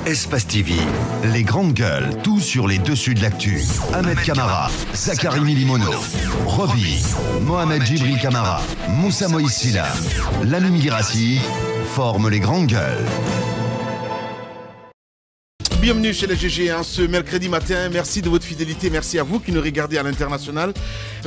Espace TV, les grandes gueules, tout sur les dessus de l'actu. Ahmed Camara, Zachary Milimono, Roby, Mohamed Djibril Camara, Moussa Moïse Silla, Lamine Girassi forment les grandes gueules. Bienvenue chez les GG ce mercredi matin. Merci de votre fidélité. Merci à vous qui nous regardez à l'international.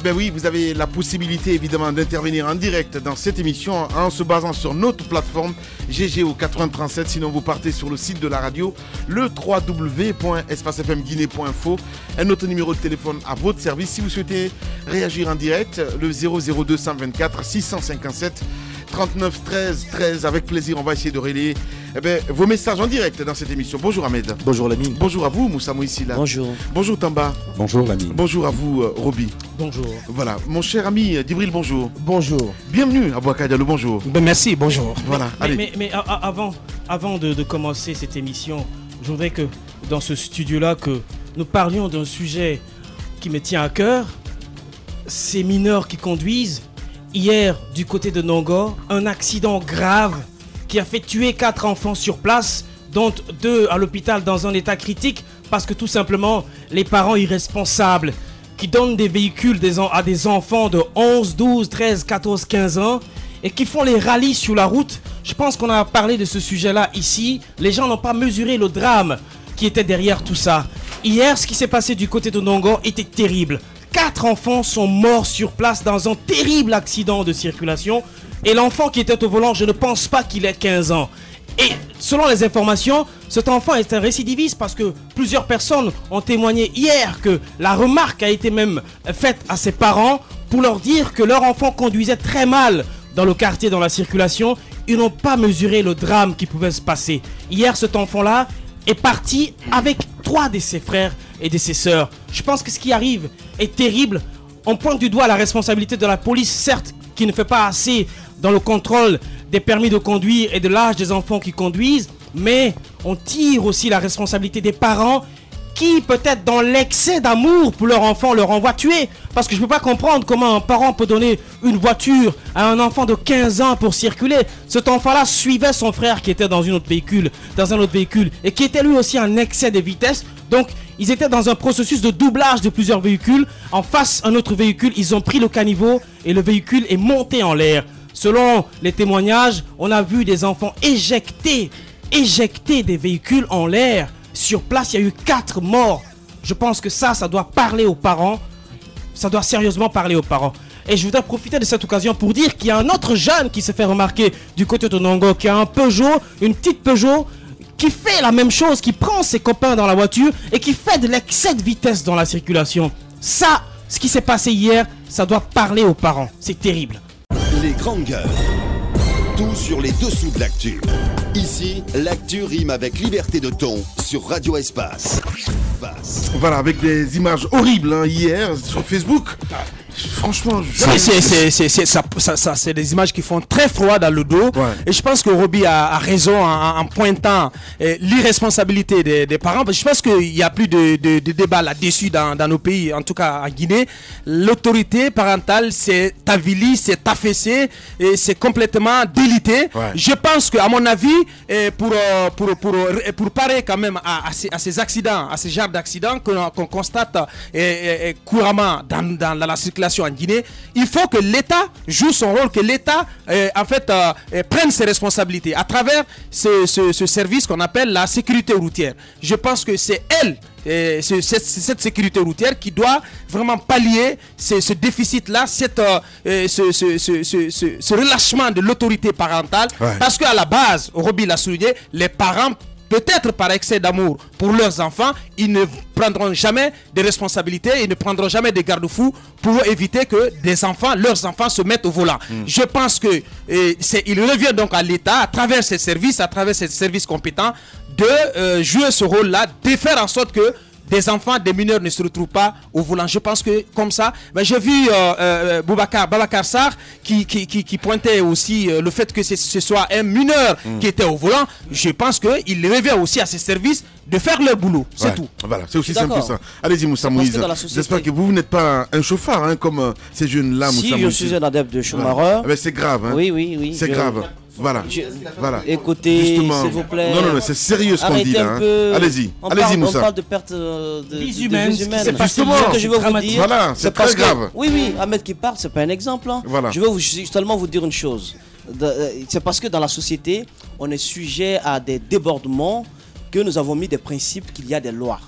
Ben oui, vous avez la possibilité évidemment d'intervenir en direct dans cette émission en se basant sur notre plateforme GG au 8037. Sinon, vous partez sur le site de la radio, le www.espacefmguinée.info. Un autre numéro de téléphone à votre service. Si vous souhaitez réagir en direct, le 00224 657 39 13 13. Avec plaisir, on va essayer de relayer vos messages en direct dans cette émission. Bonjour Ahmed. Bonjour Lamine. Bonjour à vous Moussa Moïse Silla. Bonjour. Bonjour Tamba. Bonjour Lamine. Bonjour à vous Roby. Bonjour. Voilà, mon cher ami Djibril, bonjour. Bonjour. Bienvenue à Boubacar Diallo, bonjour. Merci, bonjour. Voilà, allez. Mais avant de commencer cette émission, je voudrais que dans ce studio-là, que nous parlions d'un sujet qui me tient à cœur. Ces mineurs qui conduisent. Hier, du côté de Nongor, un accident grave qui a fait tuer 4 enfants sur place, dont 2 à l'hôpital dans un état critique, parce que tout simplement, les parents irresponsables qui donnent des véhicules à des enfants de 11, 12, 13, 14, 15 ans et qui font les rallyes sur la route. Je pense qu'on a parlé de ce sujet-là ici. Les gens n'ont pas mesuré le drame qui était derrière tout ça. Hier, ce qui s'est passé du côté de Nongor était terrible. 4 enfants sont morts sur place dans un terrible accident de circulation. Et l'enfant qui était au volant, je ne pense pas qu'il ait 15 ans. Et selon les informations, cet enfant est un récidiviste parce que plusieurs personnes ont témoigné hier que la remarque a été même faite à ses parents pour leur dire que leur enfant conduisait très mal dans le quartier, dans la circulation. Ils n'ont pas mesuré le drame qui pouvait se passer. Hier, cet enfant-là est parti avec 3 de ses frères et de ses sœurs. Je pense que ce qui arrive est terrible. On pointe du doigt la responsabilité de la police, certes, qui ne fait pas assez dans le contrôle des permis de conduire et de l'âge des enfants qui conduisent, mais on tire aussi la responsabilité des parents qui, peut-être dans l'excès d'amour pour leur enfant, leur envoie tuer. Parce que je ne peux pas comprendre comment un parent peut donner une voiture à un enfant de 15 ans pour circuler. Cet enfant-là suivait son frère qui était dans un autre véhicule et qui était lui aussi en excès de vitesse. Donc, ils étaient dans un processus de doublage de plusieurs véhicules. En face, un autre véhicule, ils ont pris le caniveau et le véhicule est monté en l'air. Selon les témoignages, on a vu des enfants éjecter des véhicules en l'air. Sur place, il y a eu 4 morts. Je pense que ça doit parler aux parents. Ça doit sérieusement parler aux parents. Et je voudrais profiter de cette occasion pour dire qu'il y a un autre jeune qui s'est fait remarquer du côté de Nongor, qui a un Peugeot, une petite Peugeot, qui fait la même chose, qui prend ses copains dans la voiture et qui fait de l'excès de vitesse dans la circulation. Ça, ce qui s'est passé hier, ça doit parler aux parents. C'est terrible. Les grandes gueules, tout sur les dessous de l'actu. Ici, l'actu rime avec liberté de ton sur Radio Espace. Voilà, avec des images horribles hier sur Facebook. Franchement, c'est des images qui font très froid dans le dos. Ouais. Et je pense que Roby a raison en pointant l'irresponsabilité des parents. Je pense qu'il n'y a plus de débat là-dessus dans nos pays, en tout cas en Guinée. L'autorité parentale, c'est avilie, c'est affaissé et c'est complètement délité. Ouais. Je pense qu'à mon avis, pour parer quand même à ces accidents, à ces genres d'accidents qu'on constate couramment dans la circulation en Guinée, il faut que l'État joue son rôle, que l'État prenne ses responsabilités à travers ce service qu'on appelle la sécurité routière. Je pense que c'est cette sécurité routière qui doit vraiment pallier ce déficit-là, ce relâchement de l'autorité parentale. Ouais. Parce qu'à la base, Roby l'a souligné, les parents, peut-être par excès d'amour pour leurs enfants, ils ne prendront jamais de responsabilités, ils ne prendront jamais de garde-fous pour éviter que leurs enfants se mettent au volant. Je pense que il revient donc à l'État, à travers ses services compétents, de jouer ce rôle-là, de faire en sorte que des enfants, des mineurs ne se retrouvent pas au volant. Je pense que comme ça, j'ai vu Babacar Sarr qui pointait aussi le fait que ce soit un mineur qui était au volant. Je pense qu'il revient aussi à ces services de faire leur boulot. C'est tout. Voilà, c'est aussi simple que ça. Allez-y Moussa Moïse. J'espère que vous n'êtes pas un chauffard comme ces jeunes-là. Si, je suis un adepte de chauffeur. C'est grave. Hein. Oui. C'est grave. Voilà. Voilà. Écoutez, s'il vous plaît. Non, c'est sérieux ce qu'on dit là. Allez-y, Moussa. On parle de perte de vies humaines. C'est justement ce que je veux vous dire. Voilà, c'est très grave. Oui, Ahmed qui parle, c'est pas un exemple. Hein. Voilà. Je veux justement vous dire une chose. C'est parce que dans la société, on est sujet à des débordements que nous avons mis des principes qu'il y a des lois.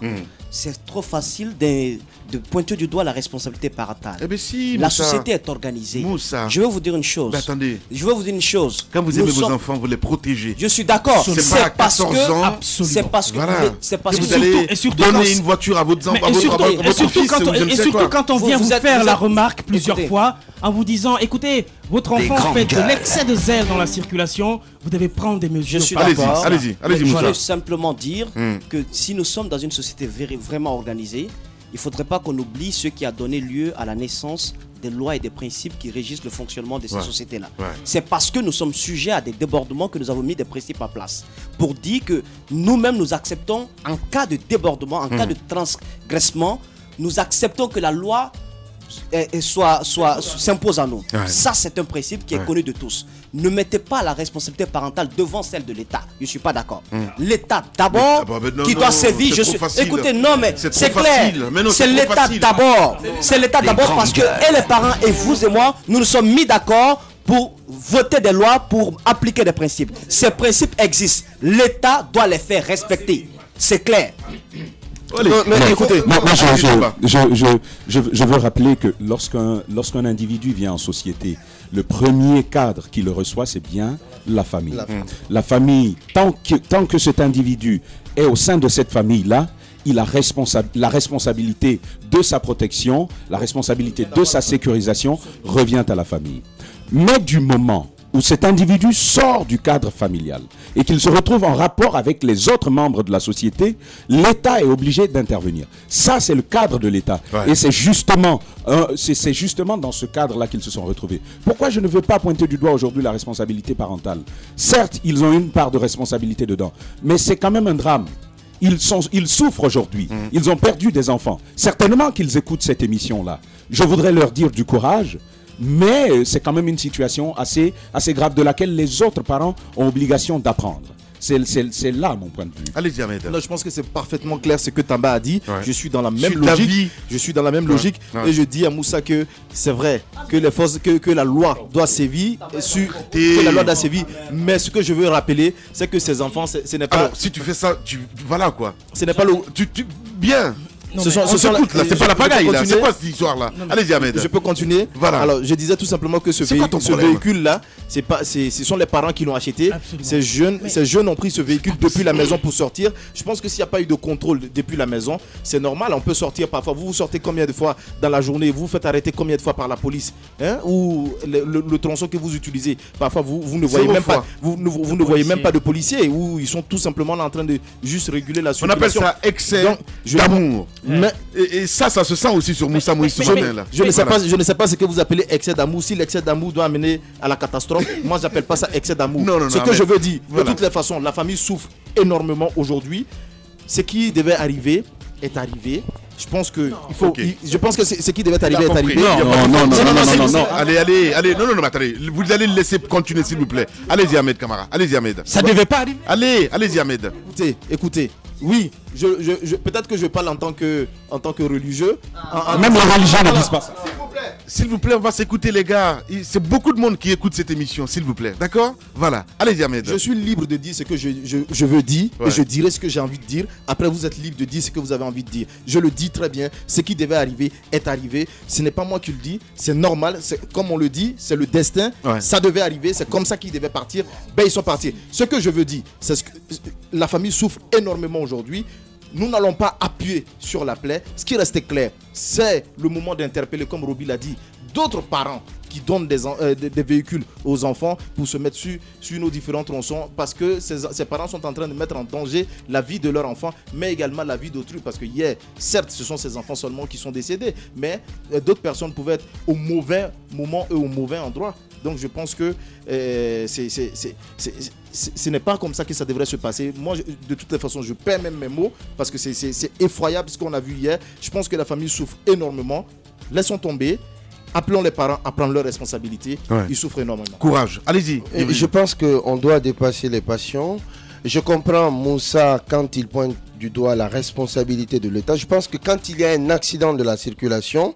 C'est trop facile de pointer du doigt la responsabilité parentale. Eh bien si, la Moussa. société est organisée. Moussa. Je veux vous dire une chose. Ben, attendez. Je veux vous dire une chose. Quand vous aimez vos enfants, vous les protégez. Je suis d'accord. C'est pas à 14 ans. C'est parce que voilà. C'est parce que vous que allez surtout donner une voiture à votre enfant, et surtout quand on vient vous faire la remarque plusieurs fois en vous disant, écoutez, votre enfant fait de l'excès de zèle dans la circulation, vous devez prendre des mesures. Je suis d'accord. Allez-y, Je Moussa. veux simplement dire que si nous sommes dans une société vraiment organisée, il ne faudrait pas qu'on oublie ce qui a donné lieu à la naissance des lois et des principes qui régissent le fonctionnement de ces sociétés-là. C'est parce que nous sommes sujets à des débordements que nous avons mis des principes en place. Pour dire que nous-mêmes, nous acceptons, en cas de débordement, en cas de transgressement, nous acceptons que la loi s'impose à nous. Ça, c'est un principe qui est connu de tous. Ne mettez pas la responsabilité parentale devant celle de l'État. Je ne suis pas d'accord. L'État d'abord qui doit sévir. Écoutez, non, mais c'est clair. C'est l'État d'abord. C'est l'État d'abord parce que les parents et vous et moi, nous nous sommes mis d'accord pour voter des lois, pour appliquer des principes. Ces principes existent. L'État doit les faire respecter. C'est clair. Mais écoutez, moi je veux rappeler que lorsqu'un individu vient en société, le premier cadre qui le reçoit, c'est bien la famille. La famille, tant que cet individu est au sein de cette famille-là, il a la responsabilité de sa protection, la responsabilité de sa sécurisation revient à la famille. Mais du moment où cet individu sort du cadre familial et qu'il se retrouve en rapport avec les autres membres de la société, l'État est obligé d'intervenir. Ça, c'est le cadre de l'État. Et c'est justement dans ce cadre-là qu'ils se sont retrouvés. Pourquoi je ne veux pas pointer du doigt aujourd'hui la responsabilité parentale? Certes, ils ont une part de responsabilité dedans, mais c'est quand même un drame. Ils souffrent aujourd'hui. Ils ont perdu des enfants. Certainement qu'ils écoutent cette émission-là. Je voudrais leur dire du courage, mais c'est quand même une situation assez grave de laquelle les autres parents ont obligation d'apprendre. C'est là mon point de vue. Allez-y, Ahmed. Non, je pense que c'est parfaitement clair ce que Tamba a dit. Je suis dans la même logique. Je suis dans la même logique. Et je dis à Moussa que c'est vrai que les forces, que la loi doit sévir, mais ce que je veux rappeler, c'est que ces enfants, ce n'est pas. Alors, si tu fais ça, voilà quoi. Ce n'est pas le. Bien. On s'écoute là, c'est pas la pagaille là, c'est quoi cette histoire là? Allez-y Ahmed. Je peux continuer. Voilà. Alors je disais tout simplement que ce véhicule là, ce sont les parents qui l'ont acheté. Ces jeunes ont pris ce véhicule depuis la maison pour sortir. Je pense que s'il n'y a pas eu de contrôle depuis la maison, c'est normal, on peut sortir parfois. Vous sortez combien de fois dans la journée? Vous faites arrêter combien de fois par la police, ou le tronçon que vous utilisez? Parfois vous ne voyez même pas, vous ne voyez même pas de policiers, ou ils sont tout simplement en train de juste réguler la circulation. On appelle ça excès d'amour. Et ça se sent aussi sur Moussa Moïse. Je ne sais pas ce que vous appelez excès d'amour. Si l'excès d'amour doit amener à la catastrophe, moi j'appelle pas ça excès d'amour. Ce que je veux dire, de toutes les façons, la famille souffre énormément aujourd'hui. Ce qui devait arriver est arrivé. Je pense que je pense que ce qui devait arriver est arrivé. Non. Allez, non, attendez. Vous allez le laisser continuer s'il vous plaît. Allez-y Ahmed Camara. Allez-y Ahmed. Ça devait pas arriver. Allez-y Ahmed. Écoutez. Oui, peut-être que je parle en tant que religieux. Même la religion ne dit pas ça. S'il vous plaît, on va s'écouter les gars. C'est beaucoup de monde qui écoute cette émission, s'il vous plaît. D'accord? Voilà. Allez-y Ahmed. Je suis libre de dire ce que je veux dire et je dirai ce que j'ai envie de dire. Après, vous êtes libre de dire ce que vous avez envie de dire. Je le dis très bien. Ce qui devait arriver est arrivé. Ce n'est pas moi qui le dis. C'est normal. Comme on le dit, c'est le destin. Ça devait arriver. C'est comme ça qu'ils devaient partir. Ils sont partis. Ce que je veux dire, c'est que la famille souffre énormément aujourd'hui. Nous n'allons pas appuyer sur la plaie. Ce qui reste clair, c'est le moment d'interpeller, comme Roby l'a dit, d'autres parents qui donnent des véhicules aux enfants pour se mettre sur nos différents tronçons, parce que ces parents sont en train de mettre en danger la vie de leur enfant, mais également la vie d'autrui, parce que certes, ce sont ces enfants seulement qui sont décédés, mais d'autres personnes pouvaient être au mauvais moment et au mauvais endroit. Donc je pense que ce n'est pas comme ça que ça devrait se passer. Moi, de toutes les façons, je perds même mes mots parce que c'est effroyable ce qu'on a vu hier. Je pense que la famille souffre énormément. Laissons tomber. appelons les parents à prendre leurs responsabilités. Ils souffrent énormément. Courage, allez-y. Je pense qu'on doit dépasser les passions. Je comprends Moussa quand il pointe du doigt la responsabilité de l'État. Je pense que quand il y a un accident de la circulation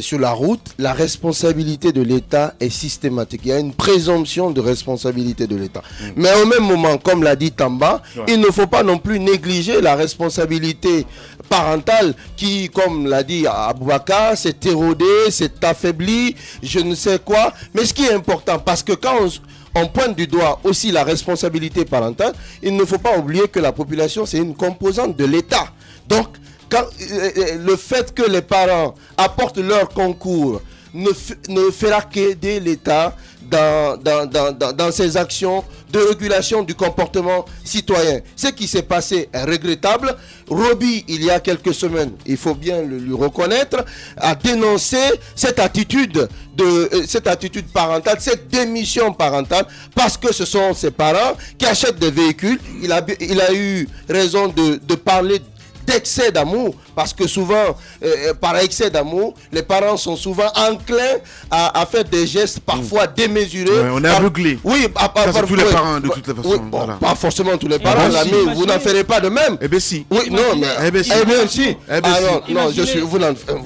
sur la route, la responsabilité de l'État est systématique. Il y a une présomption de responsabilité de l'État. Mais au même moment, comme l'a dit Tamba, il ne faut pas non plus négliger la responsabilité parentale qui, comme l'a dit Aboubakar, s'est érodée, s'est affaiblie, je ne sais quoi. Mais ce qui est important, parce que quand on pointe du doigt aussi la responsabilité parentale, il ne faut pas oublier que la population, c'est une composante de l'État. Donc, le fait que les parents apportent leur concours ne fera qu'aider l'État dans ses actions de régulation du comportement citoyen. Ce qui s'est passé est regrettable. Roby, il y a quelques semaines, il faut bien lui reconnaître, a dénoncé cette attitude parentale, cette démission parentale, parce que ce sont ses parents qui achètent des véhicules. Il a eu raison de parler d'excès d'amour, parce que souvent, par excès d'amour, les parents sont souvent enclins à faire des gestes parfois démesurés. On est aveuglé. Oui, par tous les parents, de toutes les façons. Oui, bon, voilà. Pas forcément tous les parents, l'ami, vous n'en ferez pas de même. Eh bien si. Oui, non, mais... Eh bien si. Eh bien si. Non, vous n'en ferez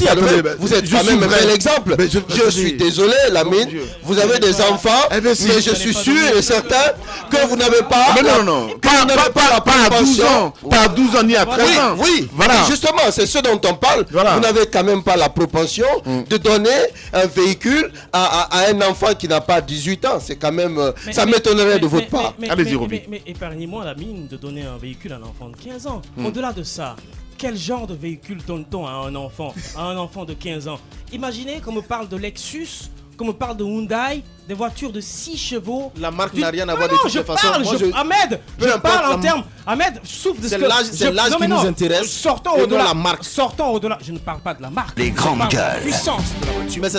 pas de même. Vous êtes quand même un bel exemple. Je suis désolé, Lamine, vous avez des enfants, mais je suis sûr et certain que vous n'avez pas... Non, pas à 12 ans. Pas à 12 ans ni à 13 ans. Oui, voilà. Justement, c'est ce dont on parle. Voilà. Vous n'avez quand même pas la propension de donner un véhicule à un enfant qui n'a pas 18 ans. C'est quand même... ça m'étonnerait de votre part. Allez-y, Roby. Mais épargnez-moi la mine de donner un véhicule à un enfant de 15 ans. Au-delà de ça, quel genre de véhicule donne-t-on à un enfant de 15 ans? Imaginez qu'on me parle de Lexus, qu'on me parle de Hyundai, des voitures de 6 chevaux. La marque n'a rien à voir de toute façon. Ahmed, je parle en termes... Ahmed, souffle de ce que... C'est l'âge qui nous intéresse. Sortons au-delà. La marque. Sortons au-delà. Je ne parle pas de la marque. Les grandes gueules. Puissance de la voiture. Mais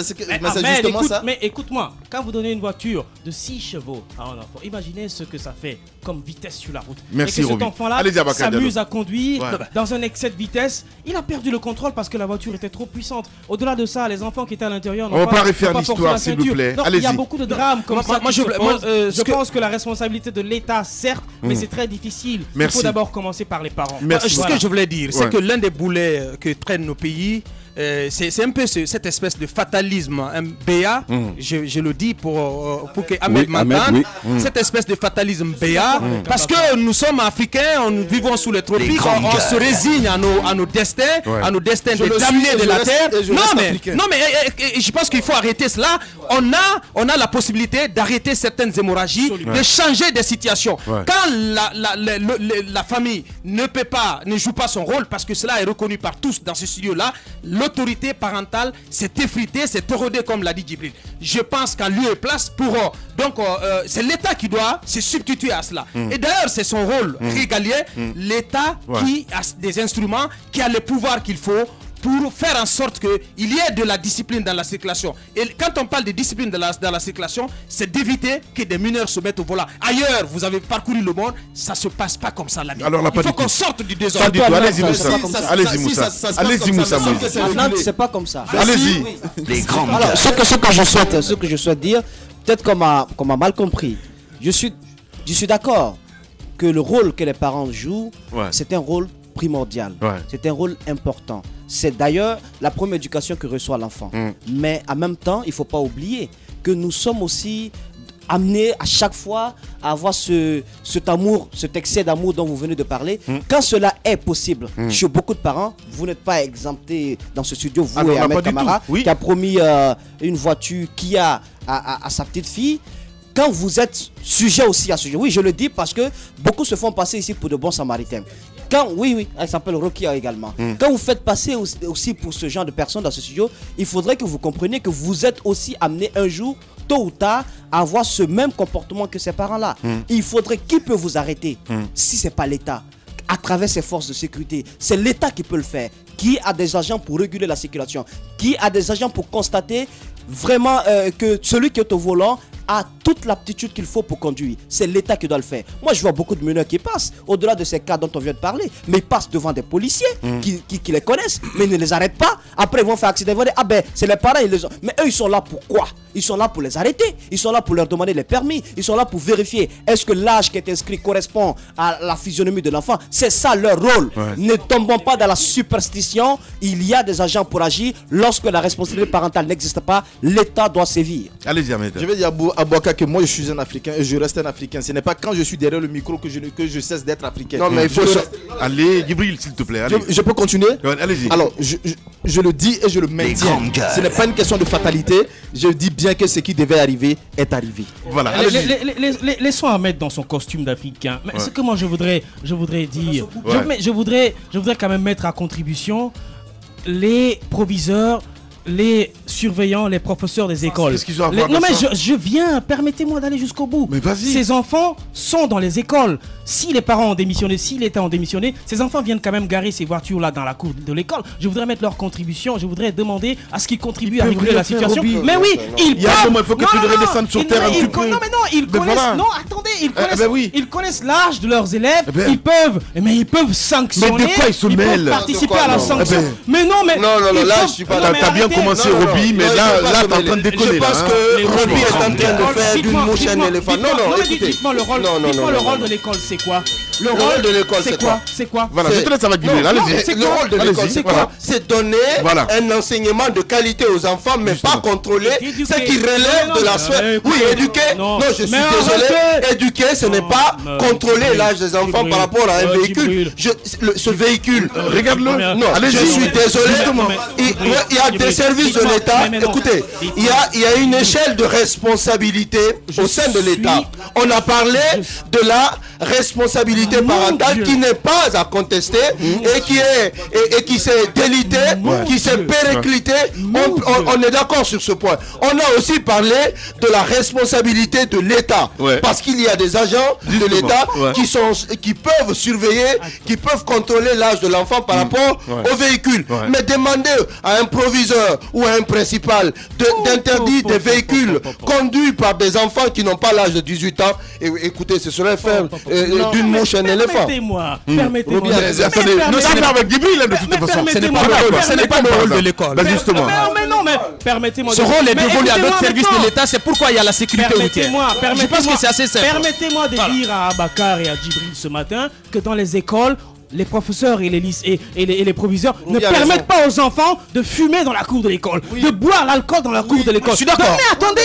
c'est justement ça. Mais écoute-moi, quand vous donnez une voiture de 6 chevaux à un enfant, imaginez ce que ça fait comme vitesse sur la route. Merci, et que cet enfant-là s'amuse à conduire dans un excès de vitesse. Il a perdu le contrôle parce que la voiture était trop puissante. Au-delà de ça, les enfants qui étaient à l'intérieur n'ont pas refaire l'histoire, s'il vous plaît. Il y a beaucoup de drames comme ça. Je pense que la responsabilité de l'État, certes, mais c'est très difficile. Il faut d'abord commencer par les parents. Ce que je voulais dire, c'est que l'un des boulets que traînent nos pays, c'est un peu cette espèce de fatalisme, un BA, je le dis pour que Ahmed m'entende, cette espèce de fatalisme BA, parce que nous sommes africains, nous vivons sous les tropiques, on se résigne à nos destins, de damnés de la terre. Non mais je pense qu'il faut arrêter cela. On a la possibilité d'arrêter certaines hémorragies, de changer des situations. Quand la famille ne joue pas son rôle, parce que cela est reconnu par tous dans ce studio-là, l'autorité parentale s'est effritée, s'est érodée, comme l'a dit Djibril. Je pense qu'en lieu et place c'est l'État qui doit se substituer à cela. Et d'ailleurs, c'est son rôle régalien, l'État qui a des instruments, qui a le pouvoir qu'il faut pour faire en sorte qu'il y ait de la discipline dans la circulation. Et quand on parle de discipline dans la circulation, c'est d'éviter que des mineurs se mettent au volant. Ailleurs, vous avez parcouru le monde, ça ne se passe pas comme ça, l'ami. Il faut qu'on sorte du désordre. Allez-y, Moussa. Allez-y, Moussa. C'est pas comme ça. Allez-y. Les grandes gueules. Alors, ce que je souhaite dire, peut-être qu'on m'a mal compris. Je suis d'accord que le rôle que les parents jouent, c'est un rôle primordial. C'est un rôle important. C'est d'ailleurs la première éducation que reçoit l'enfant. Mais en même temps, il ne faut pas oublier que nous sommes aussi amenés à chaque fois à avoir cet amour, cet excès d'amour dont vous venez de parler. Quand cela est possible, chez beaucoup de parents, vous n'êtes pas exemptés dans ce studio, vous et Ahmed Kamara, qui a promis une voiture Kia à sa petite fille. Quand vous êtes sujet aussi à ce sujet, oui, je le dis parce que beaucoup se font passer ici pour de bons samaritains. Elle s'appelle Rokia également. Quand vous faites passer aussi pour ce genre de personnes dans ce studio, il faudrait que vous compreniez que vous êtes aussi amené un jour, tôt ou tard, à avoir ce même comportement que ces parents-là. Il faudrait qui peut vous arrêter si ce n'est pas l'État, à travers ses forces de sécurité. C'est l'État qui peut le faire, qui a des agents pour réguler la circulation, qui a des agents pour constater vraiment que celui qui est au volant a toute l'aptitude qu'il faut pour conduire. C'est l'État qui doit le faire. Moi, je vois beaucoup de mineurs qui passent, au-delà de ces cas dont on vient de parler, mais ils passent devant des policiers qui les connaissent, mais ils ne les arrêtent pas. Après, ils vont faire accident. Ils vont dire, ah ben, c'est les parents, ils les ont. Mais eux, ils sont là pour quoi? Ils sont là pour les arrêter. Ils sont là pour leur demander les permis. Ils sont là pour vérifier est-ce que l'âge qui est inscrit correspond à la physionomie de l'enfant. C'est ça leur rôle. Ne tombons pas dans la superstition. Il y a des agents pour agir. Lorsque la responsabilité parentale n'existe pas, l'État doit sévir. Allez-y, Ahmed. Je vais dire à Bouaka que moi je suis un Africain et je reste un Africain. Ce n'est pas quand je suis derrière le micro que je cesse d'être africain. Non, mais il faut. Allez, Djibril, s'il te plaît. Allez. Je peux continuer? Allez-y. Alors, je le dis et je le maintiens. Ce n'est pas une question de fatalité. Je dis bien que ce qui devait arriver est arrivé. Voilà. Laissons Ahmed dans son costume d'Africain. Mais ce que moi je voudrais dire, je voudrais quand même mettre à contribution les proviseurs, les surveillants, les professeurs des écoles. Qu'est-ce qu'ils ont à voir Non mais je viens, permettez-moi d'aller jusqu'au bout. Mais vas-y. Ces enfants sont dans les écoles. Si les parents ont démissionné, si l'État a démissionné, ces enfants viennent quand même garer ces voitures-là dans la cour de l'école. Je voudrais mettre leur contribution, je voudrais demander à ce qu'ils contribuent à réguler la situation. Mais oui, ils peuvent. Il faut que tu redescendes sur terre un petit peu. Non mais non, ils connaissent. Non, attendez, ils connaissent l'âge de leurs élèves. Ils peuvent sanctionner. Mais de quoi ils se mêlent? Ils peuvent participer à la sanction. Mais non, mais non, là je suis pas. T'as bien commencé, Roby, mais là t'es en train de déconner. Je pense que Roby est en train de faire d'une mouche un éléphant. Non, écoutez. Dites-moi le rôle de l'école, c'est quoi? Le rôle de l'école, c'est quoi? Voilà, je te laisse avec Guinée. Allez-y. Le rôle de l'école, c'est quoi? C'est donner un enseignement de qualité aux enfants, mais pas contrôler ce qui relève de la sphère. Oui, éduquer. Non, je suis désolé. Éduquer, ce n'est pas contrôler l'âge des enfants par rapport à un véhicule. Ce véhicule, regarde-le. Non, je suis désolé. Il y a des services de l'État. Écoutez, il y a une échelle de responsabilité au sein de l'État. On a parlé de la responsabilité parentale qui n'est pas à contester et qui s'est délitée, qui s'est périclitée. On est d'accord sur ce point. On a aussi parlé de la responsabilité de l'État parce qu'il y a des agents de l'État qui peuvent surveiller, qui peuvent contrôler l'âge de l'enfant par rapport au véhicule. Mais demander à un proviseur ou à un principal d'interdire des véhicules conduits par des enfants qui n'ont pas l'âge de 18 ans, écoutez, ce serait faire d'une mouche un éléphant. Permettez-moi. Attendez, nous sommes avec Djibril de toute façon. Ce n'est pas le rôle de l'école. Justement. Mais permettez-moi. Ce rôle est dévolu à d'autres services de l'État, c'est pourquoi il y a la sécurité routière. Je pense que c'est assez simple. Permettez-moi de dire à Abakar et à Djibril ce matin que dans les écoles, les professeurs et les proviseurs ne permettent pas aux enfants de fumer dans la cour de l'école, de boire l'alcool dans la cour de l'école. Je suis d'accord. Mais attendez,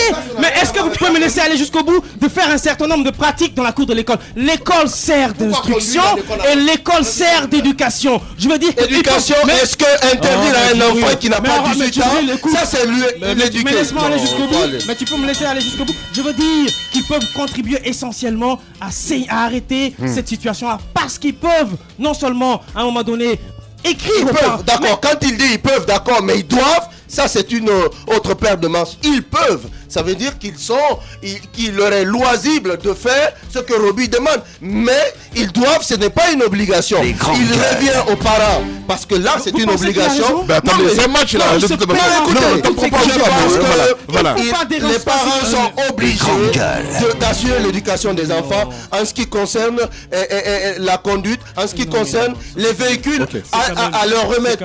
est-ce que vous pouvez me laisser aller jusqu'au bout de faire un certain nombre de pratiques dans la cour de l'école? L'école sert d'instruction et l'école sert d'éducation. Je veux dire, éducation, est-ce que interdire à un enfant qui n'a pas 18 ans, ça c'est l'éducation? Mais laisse-moi aller jusqu'au bout. Mais tu peux me laisser aller jusqu'au bout. Je veux dire qu'ils peuvent contribuer essentiellement à arrêter cette situation-là parce qu'ils peuvent non seulement à un moment donné écrire. Ils peuvent, d'accord. Quand il dit ils peuvent, d'accord, mais ils doivent. Ça, c'est une autre paire de manches. Ils peuvent. Ça veut dire qu'il leur est loisible de faire ce que Roby demande. Mais ils doivent, ce n'est pas une obligation. Il revient aux parents. Parce que là, c'est une obligation. Attendez, c'est un match là. Les parents sont obligés d'assurer l'éducation des enfants en ce qui concerne la conduite, en ce qui concerne les véhicules, à leur remettre.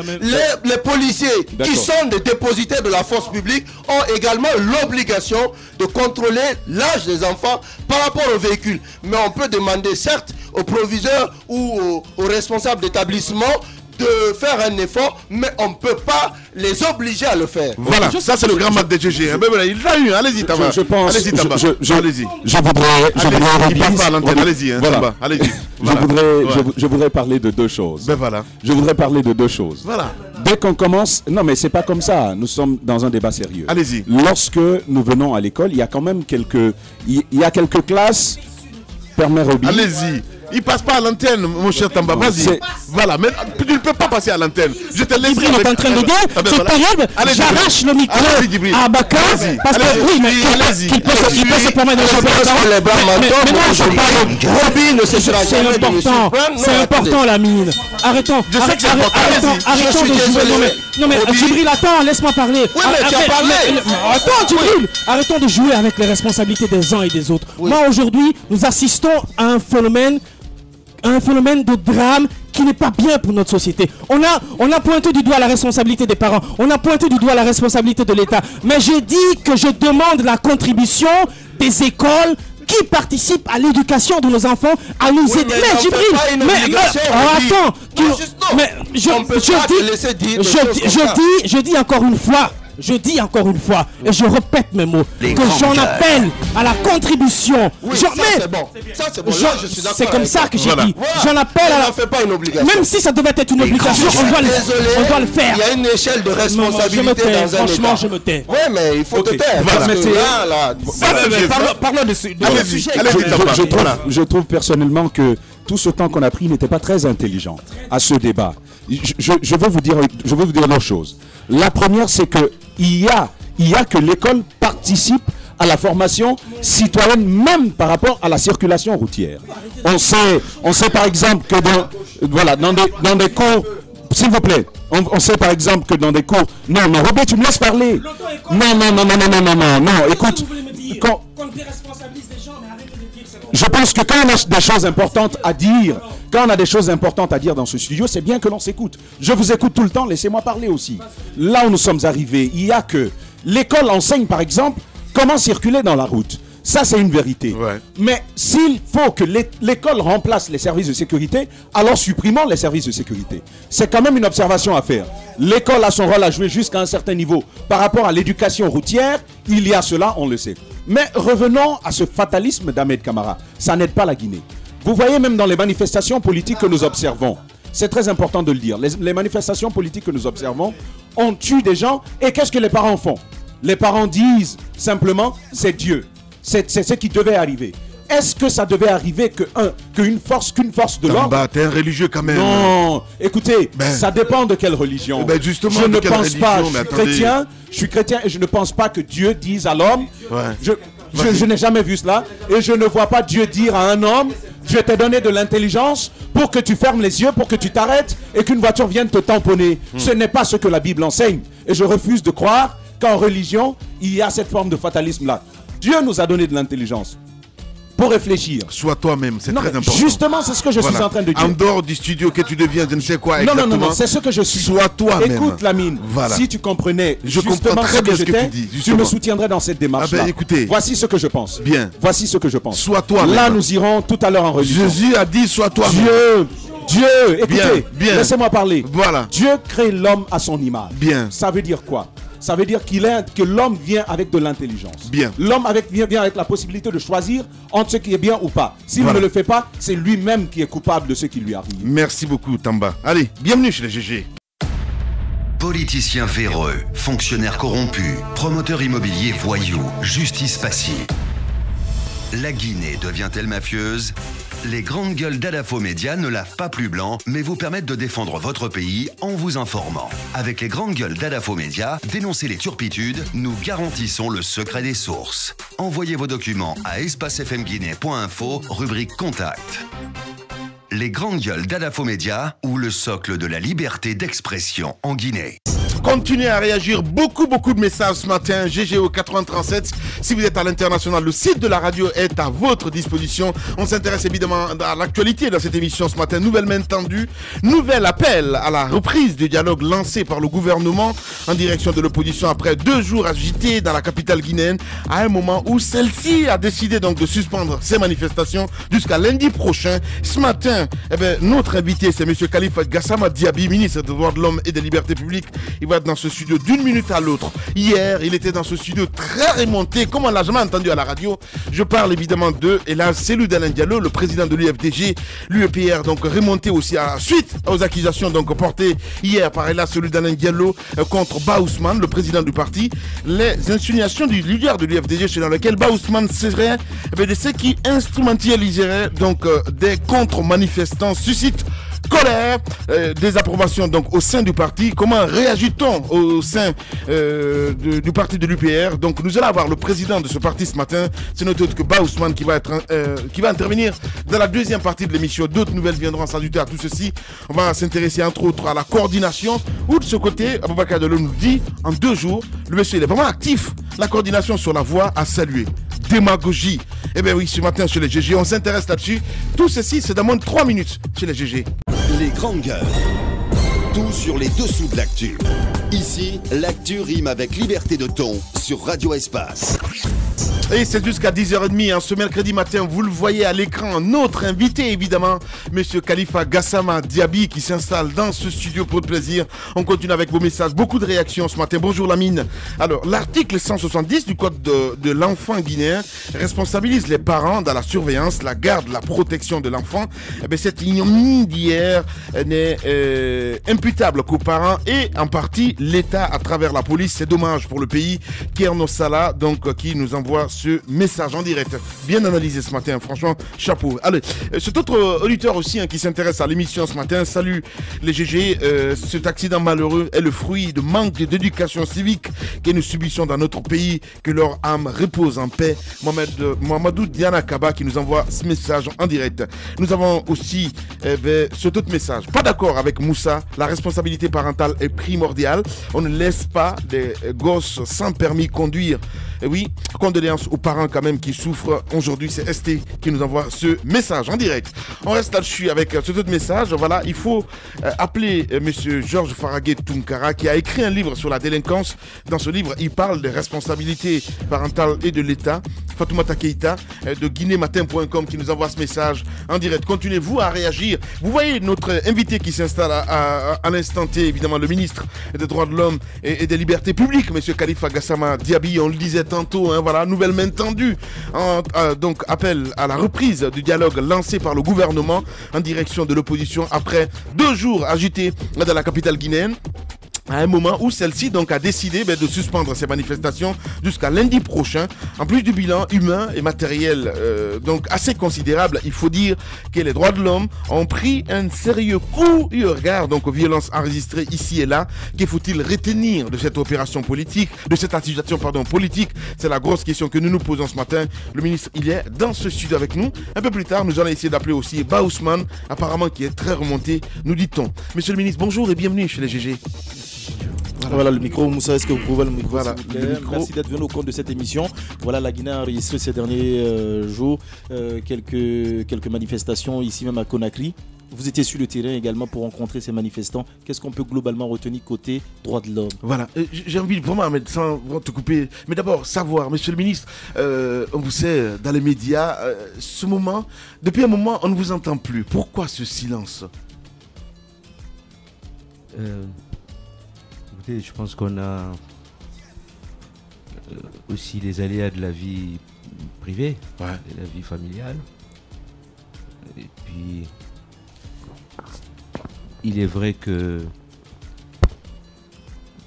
Les policiers qui sont des dépositaires de la force publique ont également l'obligation de contrôler l'âge des enfants par rapport aux véhicules. Mais on peut demander certes aux proviseurs ou aux responsables d'établissement de faire un effort, mais on ne peut pas les obliger à le faire. Voilà, ça c'est le grand match de GG. Il l'a eu, allez-y Tamba. Je pense, allez-y Tamba. Allez-y. Je voudrais il passe pas à l'antenne, allez-y Tamba, allez-y. Je voudrais parler de deux choses. Ben voilà. Je voudrais parler de deux choses. Voilà. Dès qu'on commence, non mais c'est pas comme ça, nous sommes dans un débat sérieux. Allez-y. Lorsque nous venons à l'école, il y a quand même quelques classes, Père Roby. Allez-y. Il passe pas à l'antenne, mon cher Tamba. Vas-y. Voilà, mais tu ne peux pas passer à l'antenne. Je te laisse. Djibril est en train de dire, cette période, j'arrache le micro à Abakar. Parce que oui, mais il peut se permettre de Roby ne cessera jamais de c'est important la mine. Arrêtons. Je sais que c'est important. Arrêtons de jouer. Non mais Djibril, attends, laisse-moi parler. Oui, mais tu as parlé. Attends, Djibril, arrêtons de jouer avec les responsabilités des uns et des autres. Oui. Moi, aujourd'hui, nous assistons à un phénomène de drame qui n'est pas bien pour notre société. On a pointé du doigt la responsabilité des parents, on a pointé du doigt la responsabilité de l'État. Mais j'ai dit que je demande la contribution des écoles qui participent à l'éducation de nos enfants, à nous aider. Mais Djibril, je dis encore une fois. Je dis encore une fois, et je répète mes mots, que j'en appelle à la contribution. Oui, ça c'est bon. Ça c'est bon. Là, je suis d'accord. C'est comme ça que j'ai dit. J'en appelle à la. Fait pas une obligation. Même si ça devait être une obligation, on doit le faire. Il y a une échelle de responsabilité dans un État. Franchement, je me tais. Ouais, mais il faut te taire. Parlons de ce sujet. Je trouve personnellement que tout ce temps qu'on a pris n'était pas très intelligent à ce débat. Je veux vous dire deux choses. La première, c'est que il y a que l'école participe à la formation citoyenne, même par rapport à la circulation routière. On sait par exemple que dans des cours, s'il vous plaît, on sait par exemple que dans des cours... Non, Robert, tu me laisses parler. Non, écoute... Je pense que quand on a des choses importantes à dire, dans ce studio, c'est bien que l'on s'écoute. Je vous écoute tout le temps, laissez-moi parler aussi. Là où nous sommes arrivés, il y a que l'école enseigne, par exemple, comment circuler dans la route. Ça, c'est une vérité. Ouais. Mais s'il faut que l'école remplace les services de sécurité, alors supprimons les services de sécurité. C'est quand même une observation à faire. L'école a son rôle à jouer jusqu'à un certain niveau. Par rapport à l'éducation routière, il y a cela, on le sait. Mais revenons à ce fatalisme d'Ahmed Camara. Ça n'aide pas la Guinée. Vous voyez même dans les manifestations politiques que nous observons, c'est très important de le dire, les manifestations politiques que nous observons, on tue des gens et qu'est-ce que les parents font? Les parents disent simplement, c'est Dieu. C'est ce qui devait arriver. Est-ce que ça devait arriver qu'une force de l'ordre... T'es un religieux quand même. Non, écoutez, ça dépend de quelle religion. Justement, je ne pense pas, je suis chrétien et je ne pense pas que Dieu dise à l'homme... Ouais. Je n'ai jamais vu cela et je ne vois pas Dieu dire à un homme, je t'ai donné de l'intelligence pour que tu fermes les yeux, pour que tu t'arrêtes et qu'une voiture vienne te tamponner. Ce n'est pas ce que la Bible enseigne. Et je refuse de croire qu'en religion, il y a cette forme de fatalisme-là. Dieu nous a donné de l'intelligence pour réfléchir. Sois toi-même, c'est très important. Justement, c'est ce que je suis en train de dire. En dehors du studio que tu deviens, je ne sais quoi exactement. Non, c'est ce que je suis. Sois toi-même. Écoute, Lamine, si tu comprenais je comprends très bien ce que tu dis. Tu me soutiendrais dans cette démarche-là. Écoutez, voici ce que je pense. Bien. Voici ce que je pense. Sois toi-même. Là, nous irons tout à l'heure en religion. Jésus a dit, sois toi-même. Dieu, écoutez, laissez-moi parler. Voilà. Dieu crée l'homme à son image. Bien. Ça veut dire quoi? Ça veut dire que l'homme vient avec de l'intelligence. Bien. L'homme vient avec la possibilité de choisir entre ce qui est bien ou pas. S'il ne le fait pas, c'est lui-même qui est coupable de ce qui lui arrive. Merci beaucoup, Tamba. Allez, bienvenue chez les GG. Politiciens véreux, fonctionnaires corrompus, promoteurs immobiliers voyous, justice passive. La Guinée devient-elle mafieuse? Les grandes gueules d'Adafo Média ne lavent pas plus blanc, mais vous permettent de défendre votre pays en vous informant. Avec les grandes gueules d'Adafo Média, dénoncez les turpitudes, nous garantissons le secret des sources. Envoyez vos documents à espacefmguinée.info, rubrique Contact. Les grandes gueules d'Adafo Média ou le socle de la liberté d'expression en Guinée. Continuez à réagir, beaucoup de messages ce matin, GGO 8037. Si vous êtes à l'international, le site de la radio est à votre disposition. On s'intéresse évidemment à l'actualité dans cette émission ce matin. Nouvelle main tendue, nouvel appel à la reprise du dialogue lancé par le gouvernement en direction de l'opposition après 2 jours agités dans la capitale guinéenne, à un moment où celle-ci a décidé donc de suspendre ses manifestations jusqu'à lundi prochain. Ce matin, notre invité, c'est M. Khalifa Gassama Diaby, ministre des Droits de l'Homme et des Libertés publiques. Il va être dans ce studio d'une minute à l'autre. Hier, il était dans ce studio très remonté, comme on l'a jamais entendu à la radio. Je parle évidemment de Cellou Dalein Diallo, le président de l'UFDG, l'UEPR, donc remonté aussi suite aux accusations donc portées hier par Cellou Dalein Diallo contre Ba Ousmane, le président du parti. Les insinuations du leader de l'UFDG selon lequel Ba Ousmane serait de ceux qui instrumentaliseraient donc des contre-manifestants suscitent colère, désapprobation donc au sein du parti. Comment réagit-on au sein du parti de l'UPR? Donc nous allons avoir le président de ce parti ce matin, c'est notre autre que Ba Ousmane qui va intervenir dans la deuxième partie de l'émission. D'autres nouvelles viendront s'ajouter à tout ceci. On va s'intéresser entre autres à la coordination, où de ce côté, Aboubacar Diallo nous dit, en 2 jours, le monsieur il est vraiment actif. La coordination sur la voie à saluer. Démagogie. Eh bien oui, ce matin chez les GG, on s'intéresse là-dessus. Tout ceci, c'est dans moins de 3 minutes chez les GG. Les grandes gueules. Tout sur les dessous de l'actu. Ici, l'actu rime avec liberté de ton sur Radio Espace. Et c'est jusqu'à 10h30, ce mercredi matin, vous le voyez à l'écran, notre invité évidemment, Monsieur Khalifa Gassama Diaby qui s'installe dans ce studio pour le plaisir. On continue avec vos messages, beaucoup de réactions ce matin. Bonjour Lamine. Alors, l'article 170 du code de l'enfant guinéen responsabilise les parents dans la surveillance, la garde, la protection de l'enfant. Eh bien, cette ignominie d'hier n'est imputable qu'aux parents et en partie l'État à travers la police. C'est dommage pour le pays. Kierno Sala, donc, qui nous envoie ce message en direct. Bien analysé ce matin, franchement, chapeau. Allez, cet autre auditeur aussi qui s'intéresse à l'émission ce matin, salut les GG. Cet accident malheureux est le fruit de manque d'éducation civique que nous subissons dans notre pays. Que leur âme repose en paix. Mohamedou Diana Kaba qui nous envoie ce message en direct. Nous avons aussi cet autre message. Pas d'accord avec Moussa, la responsabilité parentale est primordiale. On ne laisse pas des gosses sans permis conduire. Et oui, condoléances aux parents quand même qui souffrent. Aujourd'hui, c'est ST qui nous envoie ce message en direct. On reste là-dessus avec ce autre message. Voilà, il faut appeler Monsieur Georges Faragé Tunkara qui a écrit un livre sur la délinquance. Dans ce livre, il parle des responsabilités parentales et de l'État. Fatoumata Keïta de guinématin.com qui nous envoie ce message en direct. Continuez-vous à réagir. Vous voyez notre invité qui s'installe à l'instant T, évidemment le ministre des Droits de l'Homme et des Libertés Publiques, Monsieur Khalifa Gassama Diaby. On le disait tantôt, voilà, nouvelle main tendue. Donc, appel à la reprise du dialogue lancé par le gouvernement en direction de l'opposition après 2 jours agités dans la capitale guinéenne. À un moment où celle-ci donc a décidé de suspendre ces manifestations jusqu'à lundi prochain. En plus du bilan humain et matériel donc assez considérable, il faut dire que les droits de l'homme ont pris un sérieux coup eu regard donc aux violences enregistrées ici et là. Que faut-il retenir de cette opération politique, de cette accusation politique? C'est la grosse question que nous nous posons ce matin. Le ministre, il est dans ce studio avec nous. Un peu plus tard, nous allons essayer d'appeler aussi Ba Ousmane, apparemment qui est très remonté, nous dit-on. Monsieur le ministre, bonjour et bienvenue chez les GG. Voilà le micro, Moussa, est-ce que vous pouvez le micro, voilà, le micro. Merci d'être venu au compte de cette émission. Voilà, la Guinée a enregistré ces derniers jours quelques manifestations ici même à Conakry. Vous étiez sur le terrain également pour rencontrer ces manifestants. Qu'est-ce qu'on peut globalement retenir côté droits de l'homme? Voilà, j'ai envie vraiment, sans te couper, mais d'abord savoir, monsieur le ministre, on vous sait dans les médias, ce moment, depuis un moment, on ne vous entend plus. Pourquoi ce silence? Je pense qu'on a aussi les aléas de la vie privée, de la vie familiale. Et puis, il est vrai que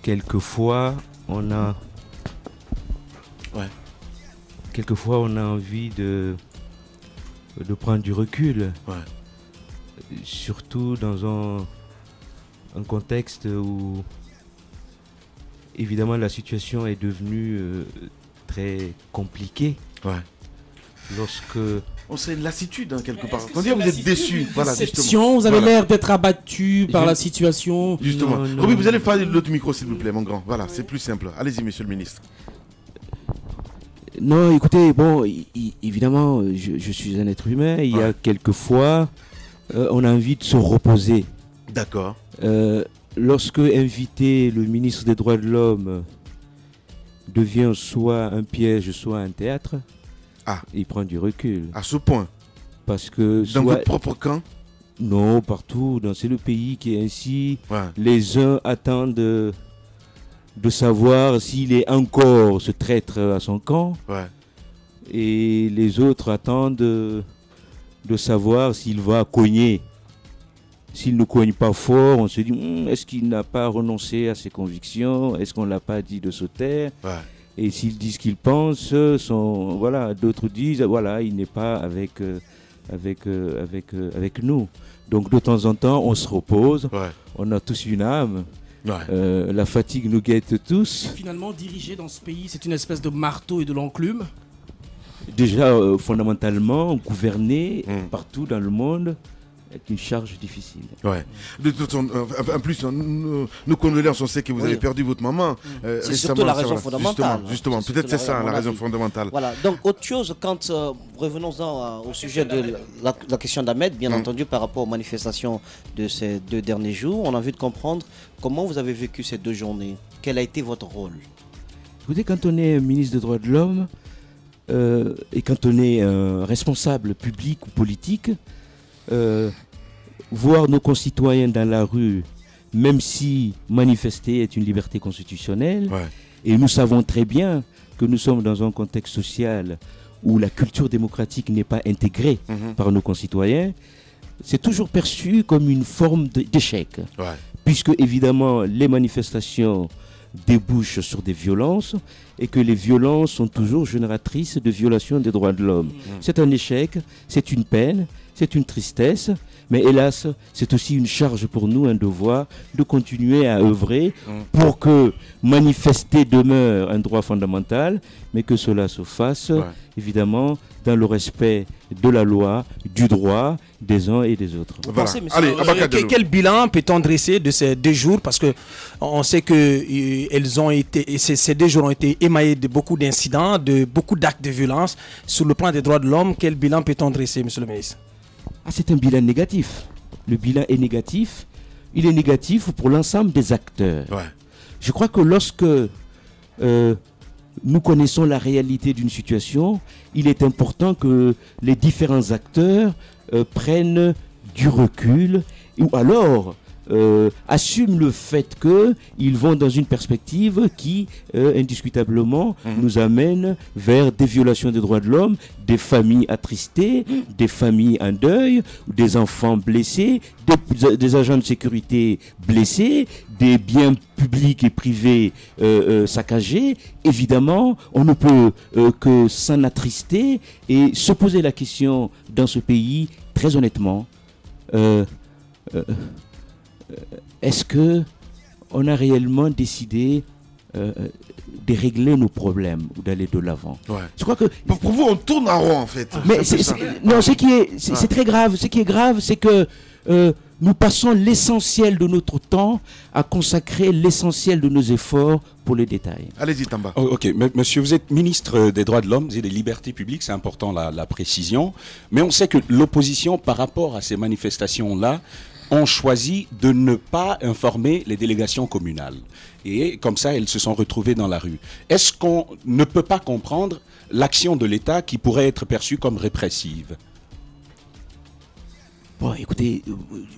quelquefois, on a envie de prendre du recul. Surtout dans un contexte où évidemment la situation est devenue très compliquée. Lorsque on sait une lassitude quelque part. On dit vous êtes déçu. Voilà, justement. Vous avez l'air d'être abattu par la situation. Justement. Oui, vous allez parler de l'autre micro s'il vous plaît, mon grand. Voilà, c'est plus simple. Allez-y, monsieur le ministre. Non, écoutez, bon, évidemment, je suis un être humain. Il y a quelquefois, on a envie de se reposer. D'accord. Lorsque inviter le ministre des Droits de l'Homme devient soit un piège, soit un théâtre, il prend du recul. À ce point? Parce que dans votre propre camp? Non, partout. C'est le pays qui est ainsi. Les uns attendent de savoir s'il est encore ce traître à son camp. Et les autres attendent de savoir s'il va cogner. S'il ne cogne pas fort, on se dit est-ce qu'il n'a pas renoncé à ses convictions? Est-ce qu'on ne l'a pas dit de se taire? Et s'il dit ce qu'il pense, d'autres disent il n'est pas avec avec nous. Donc de temps en temps, on se repose, on a tous une âme. La fatigue nous guette tous. Finalement, diriger dans ce pays, c'est une espèce de marteau et de l'enclume. Déjà, fondamentalement, gouverner partout dans le monde est une charge difficile. De toute façon, en plus, nous condoléances, on sait que vous avez perdu votre maman. C'est surtout la raison fondamentale. Justement, peut-être c'est ça la raison fondamentale. Voilà, donc autre chose, quand revenons-en au sujet de la question d'Ahmed, bien entendu, par rapport aux manifestations de ces 2 derniers jours, on a envie de comprendre comment vous avez vécu ces 2 journées. Quel a été votre rôle? Écoutez, quand on est ministre des droits de l'homme et quand on est responsable public ou politique, voir nos concitoyens dans la rue, même si manifester est une liberté constitutionnelle, et nous savons très bien que nous sommes dans un contexte social où la culture démocratique n'est pas intégrée par nos concitoyens, c'est toujours perçu comme une forme d'échec. Puisque évidemment les manifestations débouchent sur des violences et que les violences sont toujours génératrices de violations des droits de l'homme. C'est un échec, c'est une peine, c'est une tristesse, mais hélas, c'est aussi une charge pour nous, un devoir de continuer à œuvrer pour que manifester demeure un droit fondamental, mais que cela se fasse évidemment dans le respect de la loi, du droit des uns et des autres. Voilà. Allez, quel bilan peut-on dresser de ces 2 jours? Parce qu'on sait que ces 2 jours ont été émaillés de beaucoup d'incidents, de beaucoup d'actes de violence. Sur le plan des droits de l'homme, quel bilan peut-on dresser, monsieur le ministre? C'est un bilan négatif. Le bilan est négatif. Il est négatif pour l'ensemble des acteurs. Je crois que lorsque nous connaissons la réalité d'une situation, il est important que les différents acteurs prennent du recul ou alors assument le fait qu'ils vont dans une perspective qui, indiscutablement, nous amène vers des violations des droits de l'homme, des familles attristées, des familles en deuil, des enfants blessés, des agents de sécurité blessés, des biens publics et privés saccagés. Évidemment, on ne peut que s'en attrister et se poser la question dans ce pays, très honnêtement, est-ce que on a réellement décidé de régler nos problèmes ou d'aller de l'avant? Je crois que pour vous, on tourne en rond en fait. Mais c'est très grave. Ce qui est grave, c'est que nous passons l'essentiel de notre temps à consacrer l'essentiel de nos efforts pour les détails. Allez-y, Tamba. Monsieur, vous êtes ministre des droits de l'homme et des libertés publiques, c'est important la précision. Mais on sait que l'opposition, par rapport à ces manifestations-là, ont choisi de ne pas informer les délégations communales. Et comme ça, elles se sont retrouvées dans la rue. Est-ce qu'on ne peut pas comprendre l'action de l'État qui pourrait être perçue comme répressive? Bon, écoutez,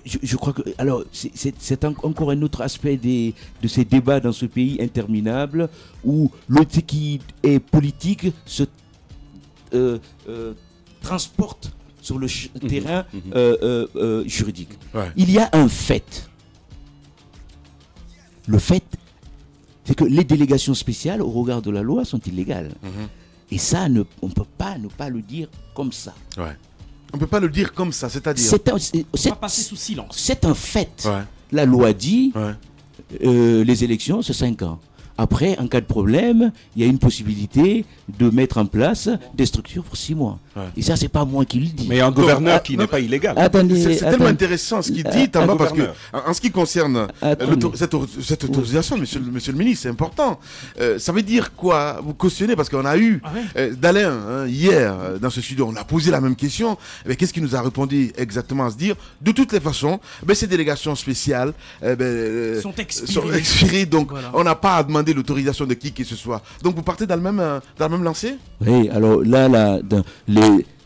je crois que... Alors, c'est encore un autre aspect de ces débats dans ce pays interminable où l'autre qui est politique se transporte sur le terrain juridique. Il y a un fait. Le fait, c'est que les délégations spéciales, au regard de la loi, sont illégales. Et ça, on ne peut pas ne pas le dire comme ça. On ne peut pas le dire comme ça, c'est-à-dire... On va passer sous silence. C'est un fait. La loi dit, les élections, c'est 5 ans. Après, en cas de problème, il y a une possibilité de mettre en place des structures pour 6 mois. Et ça, c'est pas moi qui le dis. Mais un gouverneur qui n'est pas illégal. C'est tellement intéressant ce qu'il dit, Tamba, parce que en ce qui concerne cette autorisation, monsieur le ministre, c'est important. Ça veut dire quoi? Vous cautionnez, parce qu'on a eu d'Alain hier dans ce studio, on a posé la même question. Qu'est-ce qu'il nous a répondu exactement? À se dire, de toutes les façons, ces délégations spéciales sont expirées, donc on n'a pas à demander l'autorisation de qui que ce soit. Donc vous partez dans le même lancer? Oui, alors là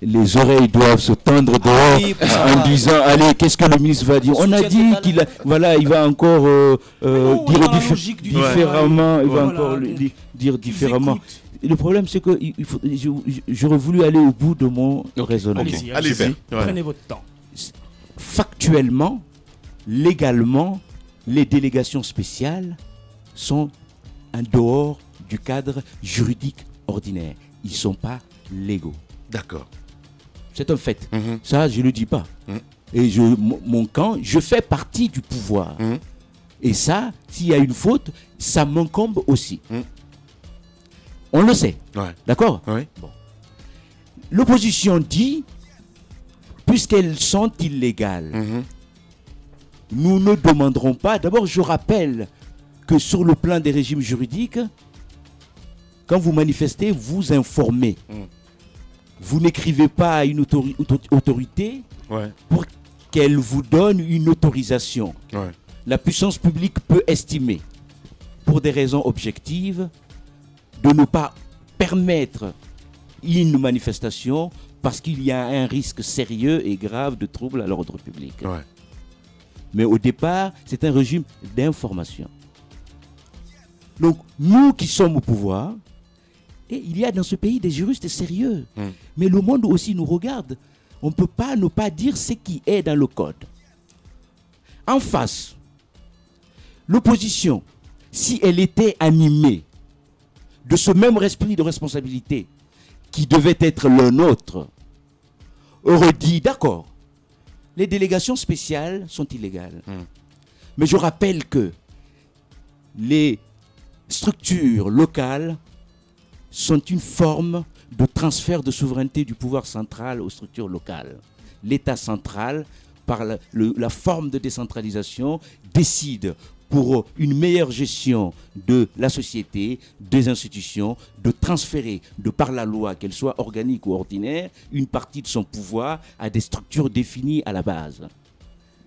les oreilles doivent se tendre dehors en disant, allez, qu'est-ce que le ministre va dire? On a dit qu'il va encore dire différemment. Il va encore dire différemment. Le problème, c'est que j'aurais voulu aller au bout de mon raisonnement. Allez-y. Prenez votre temps. Factuellement, légalement, les délégations spéciales sont en dehors du cadre juridique ordinaire. Ils ne sont pas légaux. D'accord. C'est un fait. Ça, je ne le dis pas. Et mon camp, je fais partie du pouvoir. Et ça, s'il y a une faute, ça m'incombe aussi. On le sait. D'accord? Bon. L'opposition dit, puisqu'elles sont illégales, nous ne demanderons pas. D'abord, je rappelle que sur le plan des régimes juridiques, quand vous manifestez, vous informez. Vous n'écrivez pas à une autorité pour qu'elle vous donne une autorisation. La puissance publique peut estimer, pour des raisons objectives, de ne pas permettre une manifestation parce qu'il y a un risque sérieux et grave de trouble à l'ordre public. Mais au départ, c'est un régime d'information. Donc, nous qui sommes au pouvoir, et il y a dans ce pays des juristes sérieux, mais le monde aussi nous regarde. On ne peut pas ne pas dire ce qui est dans le code. En face, l'opposition, si elle était animée de ce même esprit de responsabilité qui devait être le nôtre, aurait dit, d'accord, les délégations spéciales sont illégales. Mais je rappelle que les structures locales sont une forme de transfert de souveraineté du pouvoir central aux structures locales. L'État central, par la forme de décentralisation, décide pour une meilleure gestion de la société, des institutions, de transférer, de par la loi, qu'elle soit organique ou ordinaire, une partie de son pouvoir à des structures définies à la base.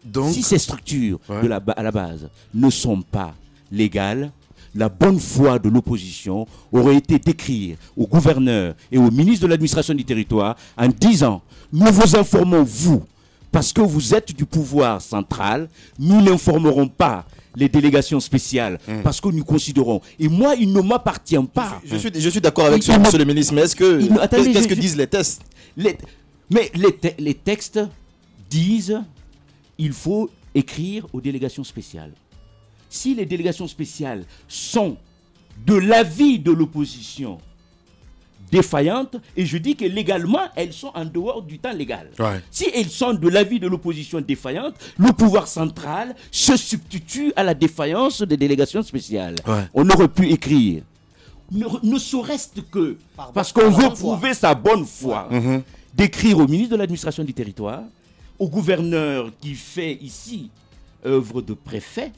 Donc, si ces structures à la base ne sont pas légales, la bonne foi de l'opposition aurait été d'écrire au gouverneur et au ministre de l'administration du territoire en disant « Nous vous informons, vous, parce que vous êtes du pouvoir central, nous n'informerons pas les délégations spéciales parce que nous considérons. Et moi, il ne m'appartient pas. » Je suis d'accord avec ça, monsieur le ministre, mais qu'est-ce que disent les textes? Mais les textes disent il faut écrire aux délégations spéciales. Si les délégations spéciales sont de l'avis de l'opposition défaillantes, et je dis que légalement, elles sont en dehors du temps légal. Si elles sont de l'avis de l'opposition défaillante, le pouvoir central se substitue à la défaillance des délégations spéciales. On aurait pu écrire, ne serait-ce que parce qu'on veut prouver sa bonne foi, d'écrire au ministre de l'administration du territoire, au gouverneur qui fait ici œuvre de préfet,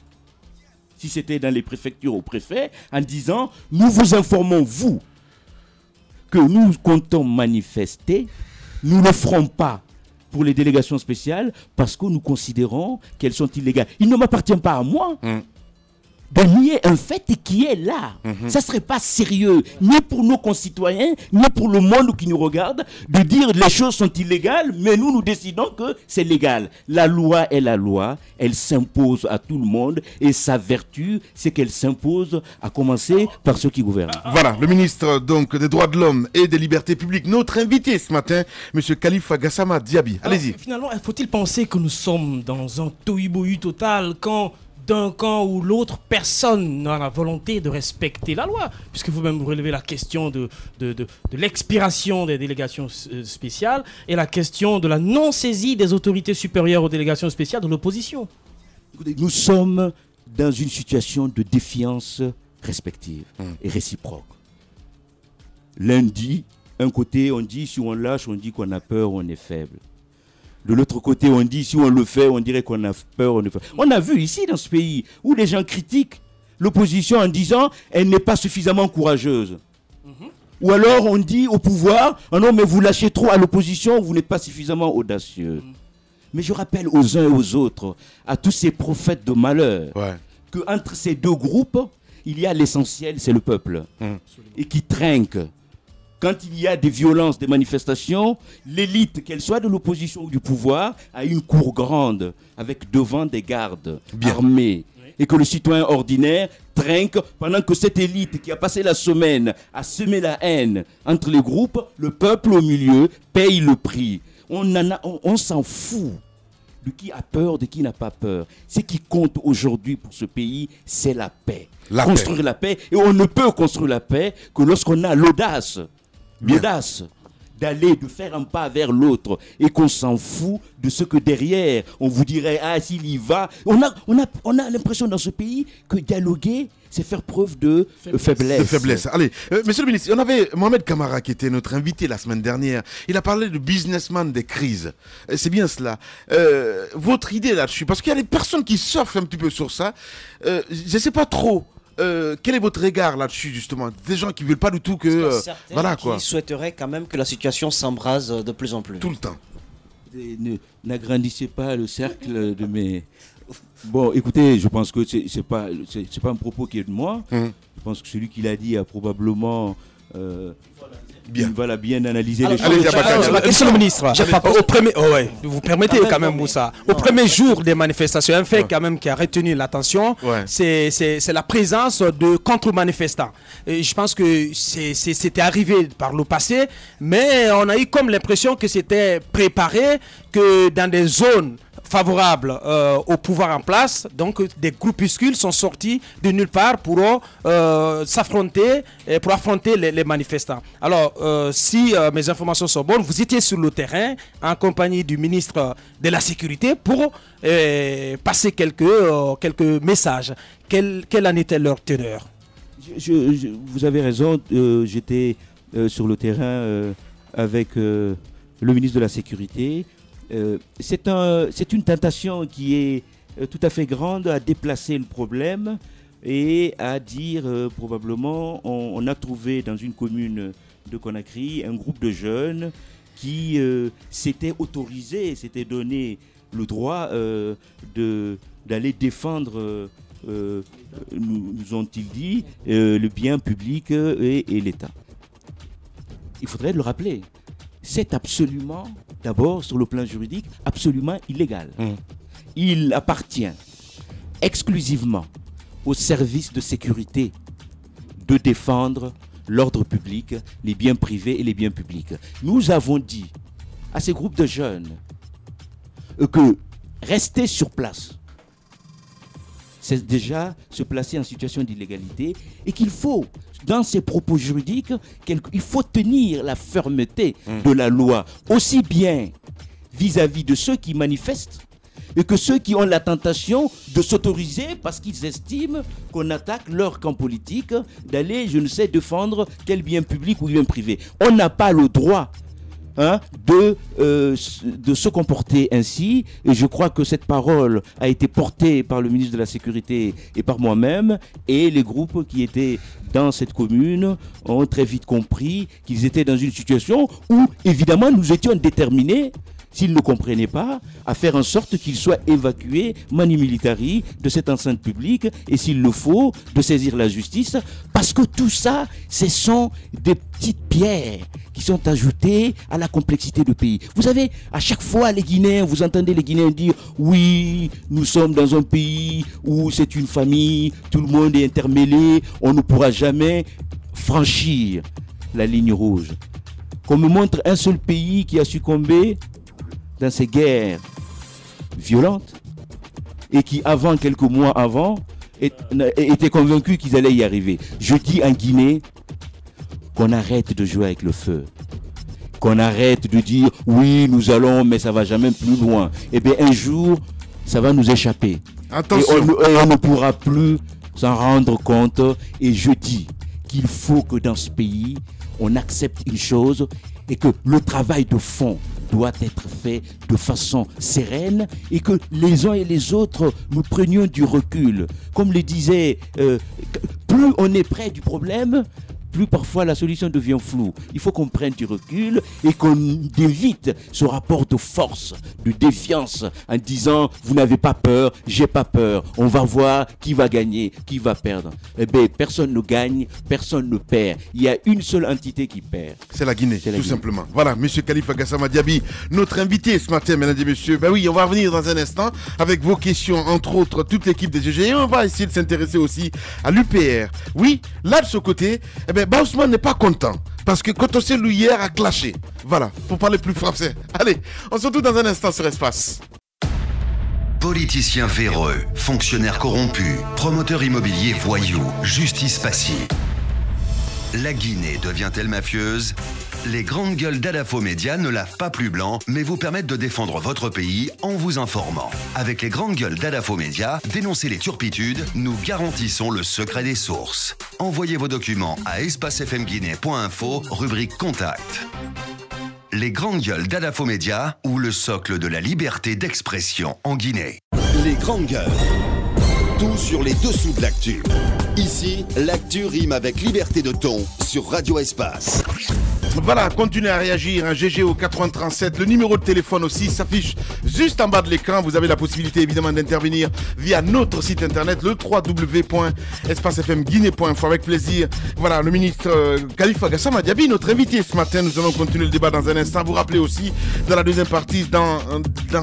si c'était dans les préfectures au préfet, en disant « Nous vous informons, vous, que nous comptons manifester, nous ne le ferons pas pour les délégations spéciales parce que nous considérons qu'elles sont illégales. » Il ne m'appartient pas à moi de nier un fait qui est là. Ça ne serait pas sérieux, ni pour nos concitoyens, ni pour le monde qui nous regarde, de dire les choses sont illégales, mais nous décidons que c'est légal. La loi est la loi, elle s'impose à tout le monde, et sa vertu, c'est qu'elle s'impose à commencer par ceux qui gouvernent. Voilà, le ministre donc des Droits de l'Homme et des Libertés Publiques, notre invité ce matin, M. Khalifa Gassama Diaby. Allez-y. Finalement, faut-il penser que nous sommes dans un tohu-bohu total quand d'un camp ou l'autre, personne n'a la volonté de respecter la loi, puisque vous-même vous relevez la question de l'expiration des délégations spéciales et la question de la non-saisie des autorités supérieures aux délégations spéciales de l'opposition. Nous sommes dans une situation de défiance respective et réciproque. L'un dit, un côté on dit si on lâche, on dit qu'on a peur, on est faible. De l'autre côté, on dit, si on le fait, on dirait qu'on a peur. On a vu ici, dans ce pays, où les gens critiquent l'opposition en disant elle n'est pas suffisamment courageuse. Ou alors, on dit au pouvoir, oh non, mais vous lâchez trop à l'opposition, vous n'êtes pas suffisamment audacieux. Mais je rappelle aux uns et aux autres, à tous ces prophètes de malheur, qu'entre ces deux groupes, il y a l'essentiel, c'est le peuple. Et qui trinque. Quand il y a des violences, des manifestations, l'élite, qu'elle soit de l'opposition ou du pouvoir, a une cour grande avec devant des gardes armés. Et que le citoyen ordinaire trinque pendant que cette élite qui a passé la semaine à semer la haine entre les groupes, le peuple au milieu paye le prix. On s'en fout de qui a peur, de qui n'a pas peur. Ce qui compte aujourd'hui pour ce pays, c'est la paix. La paix. Et on ne peut construire la paix que lorsqu'on a l'audace de faire un pas vers l'autre et qu'on s'en fout de ce que derrière, on vous dirait, ah, s'il y va. On a l'impression dans ce pays que dialoguer, c'est faire preuve de faiblesse. Allez, monsieur le ministre, on avait Mohamed Camara qui était notre invité la semaine dernière. Il a parlé de businessman des crises. C'est bien cela. Votre idée là-dessus, parce qu'il y a des personnes qui surfent un petit peu sur ça. Je ne sais pas trop. Quel est votre regard là-dessus, justement? Des gens qui ne veulent pas du tout que... voilà, quoi. Qui souhaiteraient quand même que la situation s'embrase de plus en plus. Tout le temps. N'agrandissez pas le cercle de mes... Bon, écoutez, je pense que c'est pas un propos qui est de moi. Je pense que celui qui l'a dit a probablement... bien analyser les choses. Monsieur le ministre, vous permettez quand même, Moussa. Au premier jour des manifestations, un fait quand même qui a retenu l'attention, c'est la présence de contre-manifestants. Et je pense que c'était arrivé par le passé, mais on a eu comme l'impression que c'était préparé, que dans des zones favorables au pouvoir en place, donc des groupuscules sont sortis de nulle part pour s'affronter, pour affronter les manifestants. Alors, si mes informations sont bonnes, vous étiez sur le terrain en compagnie du ministre de la Sécurité pour passer quelques messages. Quelle en était leur teneur? Vous avez raison, j'étais sur le terrain avec le ministre de la Sécurité. C'est une tentation qui est tout à fait grande à déplacer le problème et à dire probablement on a trouvé dans une commune de Conakry un groupe de jeunes qui s'étaient autorisés, s'étaient donné le droit d'aller défendre, nous ont-ils dit, le bien public et l'État. Il faudrait le rappeler. C'est absolument, d'abord sur le plan juridique, absolument illégal. Il appartient exclusivement aux services de sécurité de défendre l'ordre public, les biens privés et les biens publics. Nous avons dit à ces groupes de jeunes que rester sur place, c'est déjà se placer en situation d'illégalité et qu'il faut, dans ces propos juridiques, il faut tenir la fermeté de la loi, aussi bien vis-à-vis de ceux qui manifestent et que ceux qui ont la tentation de s'autoriser parce qu'ils estiment qu'on attaque leur camp politique, d'aller, je ne sais, défendre quel bien public ou bien privé. On n'a pas le droit de se comporter ainsi, et je crois que cette parole a été portée par le ministre de la Sécurité et par moi-même, et les groupes qui étaient dans cette commune ont très vite compris qu'ils étaient dans une situation où évidemment nous étions déterminés, s'ils ne comprenaient pas, à faire en sorte qu'ils soient évacués mani militari de cette enceinte publique, et s'il le faut, de saisir la justice, parce que tout ça, ce sont des petites pierres qui sont ajoutées à la complexité du pays. Vous savez, à chaque fois, les Guinéens, vous entendez les Guinéens dire « Oui, nous sommes dans un pays où c'est une famille, tout le monde est intermêlé, on ne pourra jamais franchir la ligne rouge. » Qu'on me montre un seul pays qui a succombé dans ces guerres violentes et qui, quelques mois avant, étaient convaincus qu'ils allaient y arriver. Je dis en Guinée qu'on arrête de jouer avec le feu, qu'on arrête de dire oui, nous allons, mais ça va jamais plus loin. Eh bien, un jour, ça va nous échapper. Attention. Et on ne pourra plus s'en rendre compte. Et je dis qu'il faut que dans ce pays, on accepte une chose et que le travail de fond doit être fait de façon sereine et que les uns et les autres nous prenions du recul. Comme le disait, plus on est près du problème, plus parfois la solution devient floue. Il faut qu'on prenne du recul et qu'on évite ce rapport de force, de défiance, en disant vous n'avez pas peur, j'ai pas peur, on va voir qui va gagner, qui va perdre. Eh bien, personne ne gagne, personne ne perd. Il y a une seule entité qui perd. C'est la Guinée, tout simplement. Voilà, monsieur Khalifa Gassama Diaby, notre invité ce matin, mesdames et messieurs. Ben oui, on va revenir dans un instant avec vos questions, entre autres, toute l'équipe des GG. Et on va essayer de s'intéresser aussi à l'UPR. Oui, là de ce côté, eh bien, Ousmane n'est pas content parce que Kotosé hier a clashé. Voilà, pour parler plus français. Allez, on se retrouve dans un instant sur Espace. Politiciens véreux, fonctionnaires corrompus, promoteurs immobiliers voyous, justice passive. La Guinée devient-elle mafieuse ? Les grandes gueules d'Adafo Média ne lavent pas plus blanc, mais vous permettent de défendre votre pays en vous informant. Avec les grandes gueules d'Adafo Média, dénoncez les turpitudes, nous garantissons le secret des sources. Envoyez vos documents à espacefmguinée.info, rubrique Contact. Les grandes gueules d'Adafo Média ou le socle de la liberté d'expression en Guinée. Les grandes gueules. Tout sur les dessous de l'actu. Ici, l'actu rime avec liberté de ton sur Radio Espace. Voilà, continuez à réagir, un GG au 8037, le numéro de téléphone aussi s'affiche juste en bas de l'écran. Vous avez la possibilité évidemment d'intervenir via notre site internet, le www.espacefmguinée.info, avec plaisir. Voilà, le ministre Khalifa Gassama Diaby, notre invité ce matin. Nous allons continuer le débat dans un instant. Vous rappelez aussi, dans la deuxième partie, dans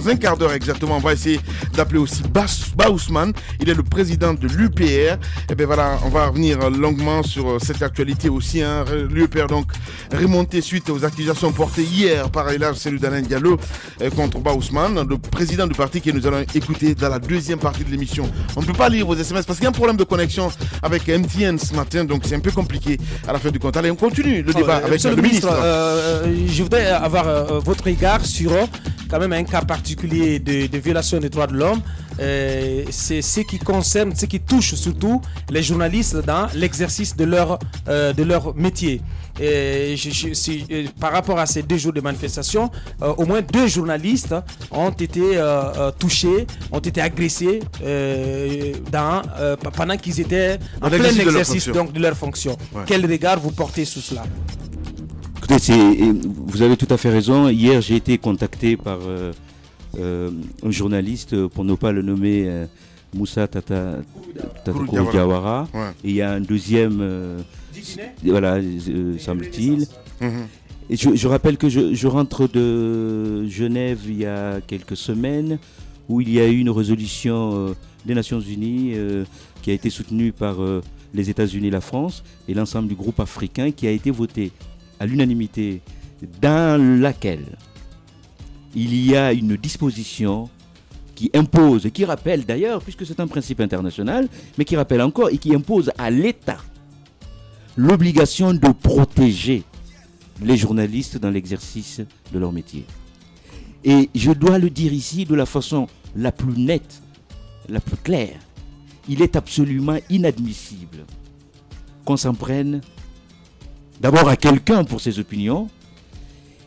un quart d'heure exactement, on va essayer d'appeler aussi Ba Ousmane. Il est le président de l'UPR. Et bien voilà, on va revenir longuement sur cette actualité aussi. Hein. L'UPR donc remonté suite aux accusations portées hier par Elhadji Cellou Dalein Diallo contre Ba Ousmane, le président du parti que nous allons écouter dans la deuxième partie de l'émission. On ne peut pas lire vos SMS parce qu'il y a un problème de connexion avec MTN ce matin, donc c'est un peu compliqué à la fin du compte. Allez, on continue le débat avec le ministre. Je voudrais avoir votre regard sur quand même un cas particulier de violation des droits de l'homme. C'est ce qui concerne, ce qui touche surtout les journalistes dans l'exercice de leur métier. Par rapport à ces 2 jours de manifestation, au moins 2 journalistes ont été touchés, ont été agressés pendant qu'ils étaient en plein exercice de leur fonction. Ouais. Quel regard vous portez sur cela? Écoutez, vous avez tout à fait raison. Hier, j'ai été contacté par un journaliste, pour ne pas le nommer, Moussa Tatakuru Diawara. Ouais. Et il y a un deuxième, semble-t-il. Et je rappelle que je rentre de Genève il y a quelques semaines, où il y a eu une résolution des Nations Unies qui a été soutenue par les États-Unis, la France et l'ensemble du groupe africain, qui a été votée à l'unanimité, dans laquelle il y a une disposition qui impose, qui rappelle d'ailleurs, puisque c'est un principe international, mais qui rappelle encore et qui impose à l'État l'obligation de protéger les journalistes dans l'exercice de leur métier. Et je dois le dire ici de la façon la plus nette, la plus claire. Il est absolument inadmissible qu'on s'en prenne d'abord à quelqu'un pour ses opinions,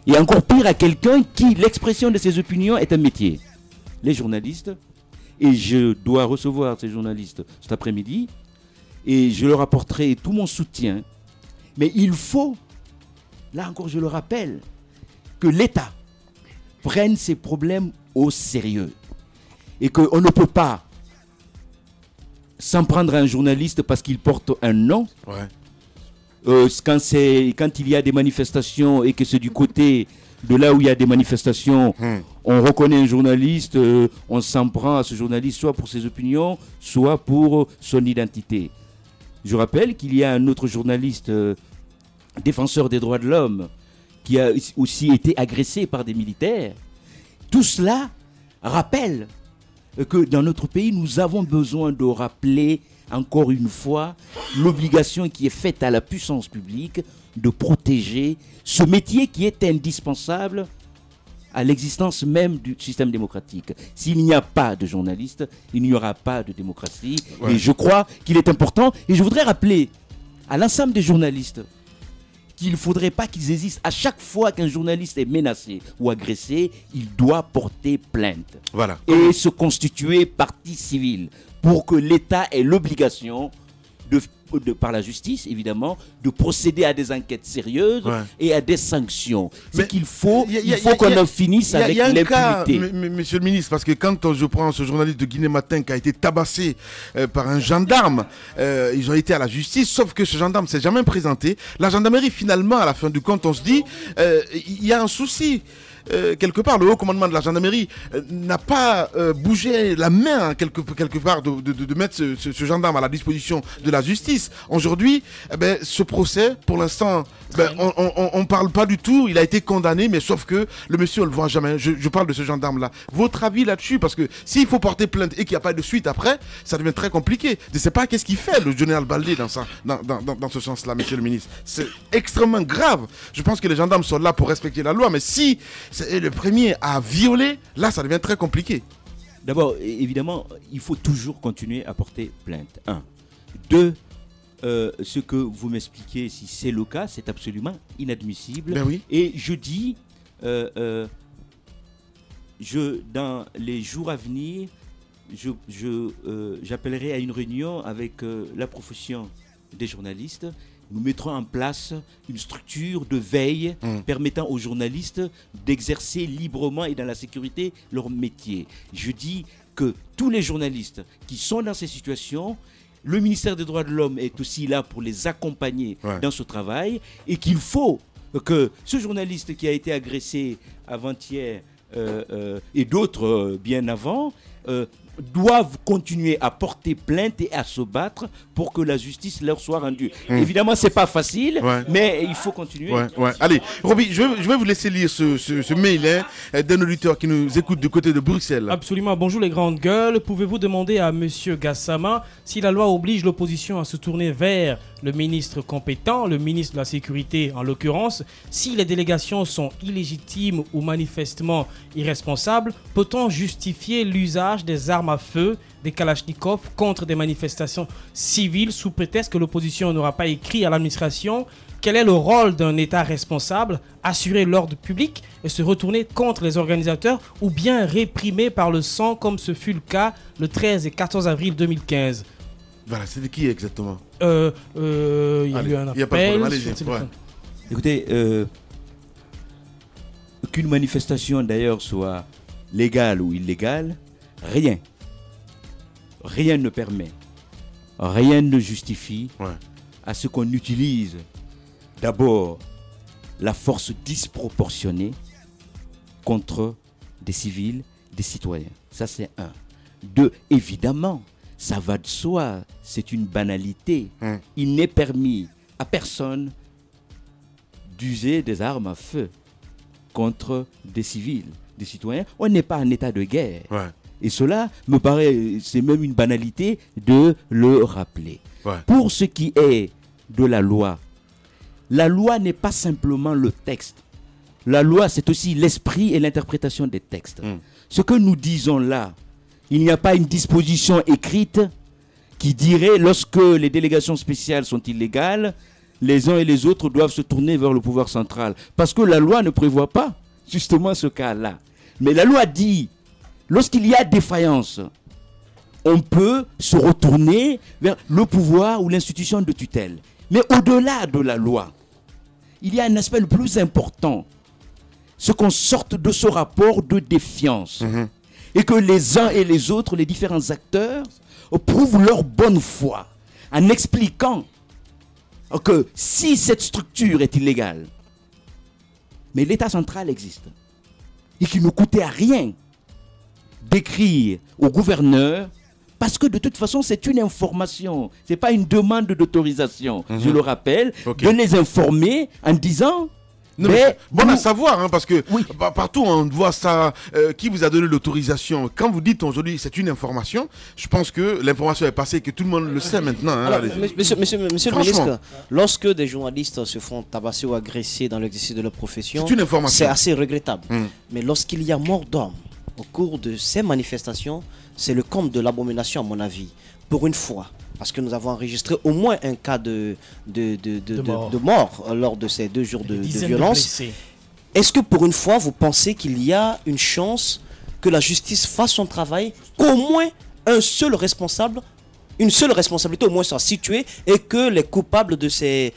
et encore pire à quelqu'un qui, l'expression de ses opinions est un métier. Les journalistes, et je dois recevoir ces journalistes cet après-midi, et je leur apporterai tout mon soutien. Mais il faut, là encore je le rappelle, que l'État prenne ces problèmes au sérieux. Et qu'on ne peut pas s'en prendre à un journaliste parce qu'il porte un nom. Ouais. Quand il y a des manifestations et que c'est du côté de là où il y a des manifestations, on reconnaît un journaliste, on s'en prend à ce journaliste soit pour ses opinions, soit pour son identité. Je rappelle qu'il y a un autre journaliste défenseur des droits de l'homme qui a aussi été agressé par des militaires. Tout cela rappelle que dans notre pays, nous avons besoin de rappeler encore une fois l'obligation qui est faite à la puissance publique de protéger ce métier qui est indispensable à l'existence même du système démocratique. S'il n'y a pas de journalistes, il n'y aura pas de démocratie. Ouais. Et je crois qu'il est important, et je voudrais rappeler à l'ensemble des journalistes qu'il ne faudrait pas qu'ils hésitent. À chaque fois qu'un journaliste est menacé ou agressé, il doit porter plainte. Voilà. Et se constituer partie civile pour que l'État ait l'obligation par la justice, évidemment, de procéder à des enquêtes sérieuses et à des sanctions. C'est qu'il faut, qu'on en finisse avec l'impunité. Monsieur le ministre, parce que quand je prends ce journaliste de Guinée Matin qui a été tabassé par un gendarme, ils ont été à la justice, sauf que ce gendarme ne s'est jamais présenté. La gendarmerie, finalement, à la fin du compte, on se dit, il y a un souci. quelque part, le haut commandement de la gendarmerie n'a pas bougé la main quelque part de mettre ce gendarme à la disposition de la justice. Aujourd'hui, ce procès, pour l'instant, on ne parle pas du tout. Il a été condamné, mais sauf que le monsieur, on ne le voit jamais. Je parle de ce gendarme-là. Votre avis là-dessus? Parce que s'il faut porter plainte et qu'il n'y a pas de suite après, ça devient très compliqué. Je ne sais pas qu'est-ce qu'il fait, le général Baldé, dans ce sens-là, monsieur le ministre. C'est extrêmement grave. Je pense que les gendarmes sont là pour respecter la loi, mais si c'est le premier à violer, là, ça devient très compliqué. D'abord, évidemment, il faut toujours continuer à porter plainte. 1. 2. Ce que vous m'expliquez, si c'est le cas, c'est absolument inadmissible. Ben oui. Et je dis, dans les jours à venir, j'appellerai à une réunion avec la profession des journalistes. Nous mettrons en place une structure de veille permettant aux journalistes d'exercer librement et dans la sécurité leur métier. Je dis que tous les journalistes qui sont dans ces situations, le ministère des Droits de l'Homme est aussi là pour les accompagner dans ce travail, et qu'il faut que ce journaliste qui a été agressé avant-hier et d'autres bien avant doivent continuer à porter plainte et à se battre pour que la justice leur soit rendue. Évidemment, c'est pas facile, mais il faut continuer. Allez, Roby, je vais vous laisser lire ce mail d'un auditeur qui nous écoute du côté de Bruxelles. Absolument. Bonjour les grandes gueules. Pouvez-vous demander à Monsieur Gassama si la loi oblige l'opposition à se tourner vers le ministre compétent, le ministre de la Sécurité en l'occurrence, si les délégations sont illégitimes ou manifestement irresponsables, peut-on justifier l'usage des armes à feu, des kalachnikovs contre des manifestations civiles sous prétexte que l'opposition n'aura pas écrit à l'administration? Quel est le rôle d'un État responsable? Assurer l'ordre public et se retourner contre les organisateurs, ou bien réprimer par le sang comme ce fut le cas le 13 et 14 avril 2015? Voilà, c'est de qui exactement? Il y a eu un appel. Il n'y a pas de problème, Écoutez, qu'une manifestation d'ailleurs soit légale ou illégale, rien ne permet, rien ne justifie à ce qu'on utilise d'abord la force disproportionnée contre des civils, des citoyens. Ça, c'est 1. 2, évidemment, ça va de soi, c'est une banalité. Il n'est permis à personne d'user des armes à feu contre des civils, des citoyens. On n'est pas en état de guerre. Et cela me paraît, c'est même une banalité de le rappeler. Pour ce qui est de la loi n'est pas simplement le texte. La loi, c'est aussi l'esprit et l'interprétation des textes. Ce que nous disons là, il n'y a pas une disposition écrite qui dirait, lorsque les délégations spéciales sont illégales, les uns et les autres doivent se tourner vers le pouvoir central. Parce que la loi ne prévoit pas justement ce cas-là. Mais la loi dit, lorsqu'il y a défaillance, on peut se retourner vers le pouvoir ou l'institution de tutelle. Mais au-delà de la loi, il y a un aspect le plus important. Ce qu'on sorte de ce rapport de défiance. Et que les uns et les autres, les différents acteurs, prouvent leur bonne foi en expliquant que si cette structure est illégale, mais l'État central existe, et qu'il ne coûtait à rien d'écrire au gouverneur, parce que de toute façon c'est une information, ce n'est pas une demande d'autorisation, je le rappelle, de les informer en disant... Non, mais bon à savoir, hein, parce que partout on voit ça, qui vous a donné l'autorisation. Quand vous dites aujourd'hui c'est une information, je pense que l'information est passée et que tout le monde le sait maintenant. Hein. Alors, monsieur le ministre, lorsque des journalistes se font tabasser ou agresser dans l'exercice de leur profession, c'est assez regrettable. Mais lorsqu'il y a mort d'homme au cours de ces manifestations, c'est le comble de l'abomination à mon avis. Pour une fois. Parce que nous avons enregistré au moins un cas de mort lors de ces 2 jours de violence. Est-ce que pour une fois, vous pensez qu'il y a une chance que la justice fasse son travail, qu'au moins une seule responsabilité au moins soit située et que les coupables de ces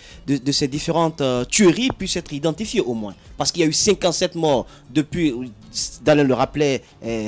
différentes tueries puissent être identifiés au moins? Parce qu'il y a eu 57 morts depuis, Daniel le rappelait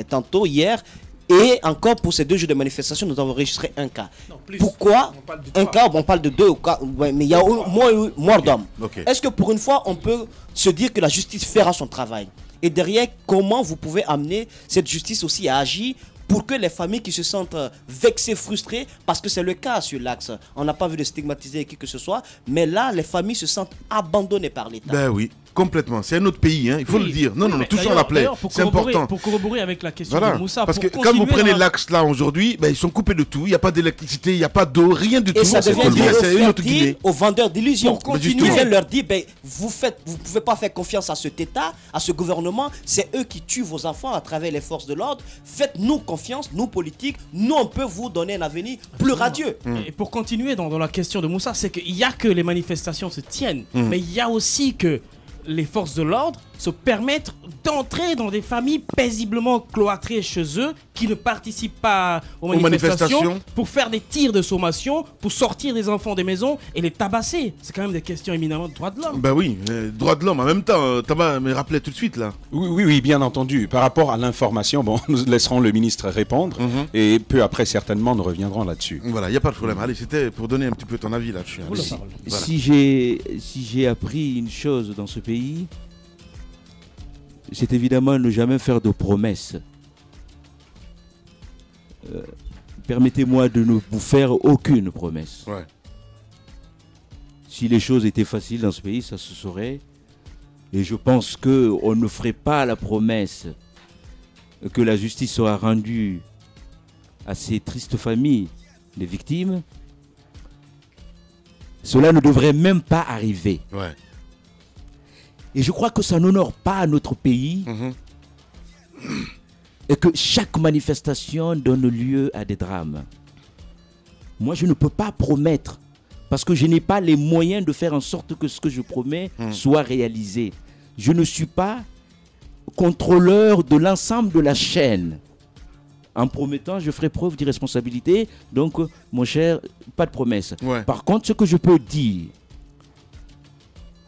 tantôt, hier. Et encore pour ces 2 jours de manifestation, nous avons enregistré un cas. Non, pourquoi un cas? On parle de 2 cas, mais il y a au moins mort d'homme. Est-ce que pour une fois, on peut se dire que la justice fera son travail? Et derrière, comment vous pouvez amener cette justice aussi à agir pour que les familles qui se sentent vexées, frustrées, parce que c'est le cas sur l'axe, on n'a pas vu de stigmatiser qui que ce soit, mais là, les familles se sentent abandonnées par l'État. Ben oui, complètement. C'est un autre pays, hein, il faut le dire. Non, touchons la plaie. C'est important. Pour corroborer avec la question de Moussa, parce que quand vous prenez l'axe là aujourd'hui, ils sont coupés de tout. Il n'y a pas d'électricité, il n'y a pas d'eau, rien du tout. Et ça devient aux vendeurs d'illusions. Ils viennent leur dire, vous ne pouvez pas faire confiance à cet État, à ce gouvernement. C'est eux qui tuent vos enfants à travers les forces de l'ordre. Faites-nous confiance, nous politiques, nous on peut vous donner un avenir plus radieux. Et pour continuer dans la question de Moussa, c'est qu'il n'y a que les manifestations se tiennent, mais il y a aussi que les forces de l'ordre se permettent d'entrer dans des familles paisiblement cloîtrées chez eux qui ne participent pas aux manifestations pour faire des tirs de sommation, pour sortir des enfants des maisons et les tabasser. C'est quand même des questions éminemment de droits de l'homme. Ben oui, droits de l'homme en même temps. Taba me rappelait tout de suite là. Oui, bien entendu. Par rapport à l'information, nous laisserons le ministre répondre et peu après certainement nous reviendrons là-dessus. Voilà, il n'y a pas de problème. Allez, c'était pour donner un petit peu ton avis là-dessus. Si j'ai appris une chose dans ce pays, c'est évidemment ne jamais faire de promesses. Permettez-moi de ne vous faire aucune promesse. Ouais. Si les choses étaient faciles dans ce pays, ça se saurait. Et je pense qu'on ne ferait pas la promesse que la justice sera rendue à ces tristes familles, les victimes. Cela ne devrait même pas arriver. Ouais. Et je crois que ça n'honore pas notre pays et que chaque manifestation donne lieu à des drames. Moi, je ne peux pas promettre parce que je n'ai pas les moyens de faire en sorte que ce que je promets soit réalisé. Je ne suis pas contrôleur de l'ensemble de la chaîne. En promettant, je ferai preuve d'irresponsabilité. Donc, mon cher, pas de promesse. Ouais. Par contre, ce que je peux dire,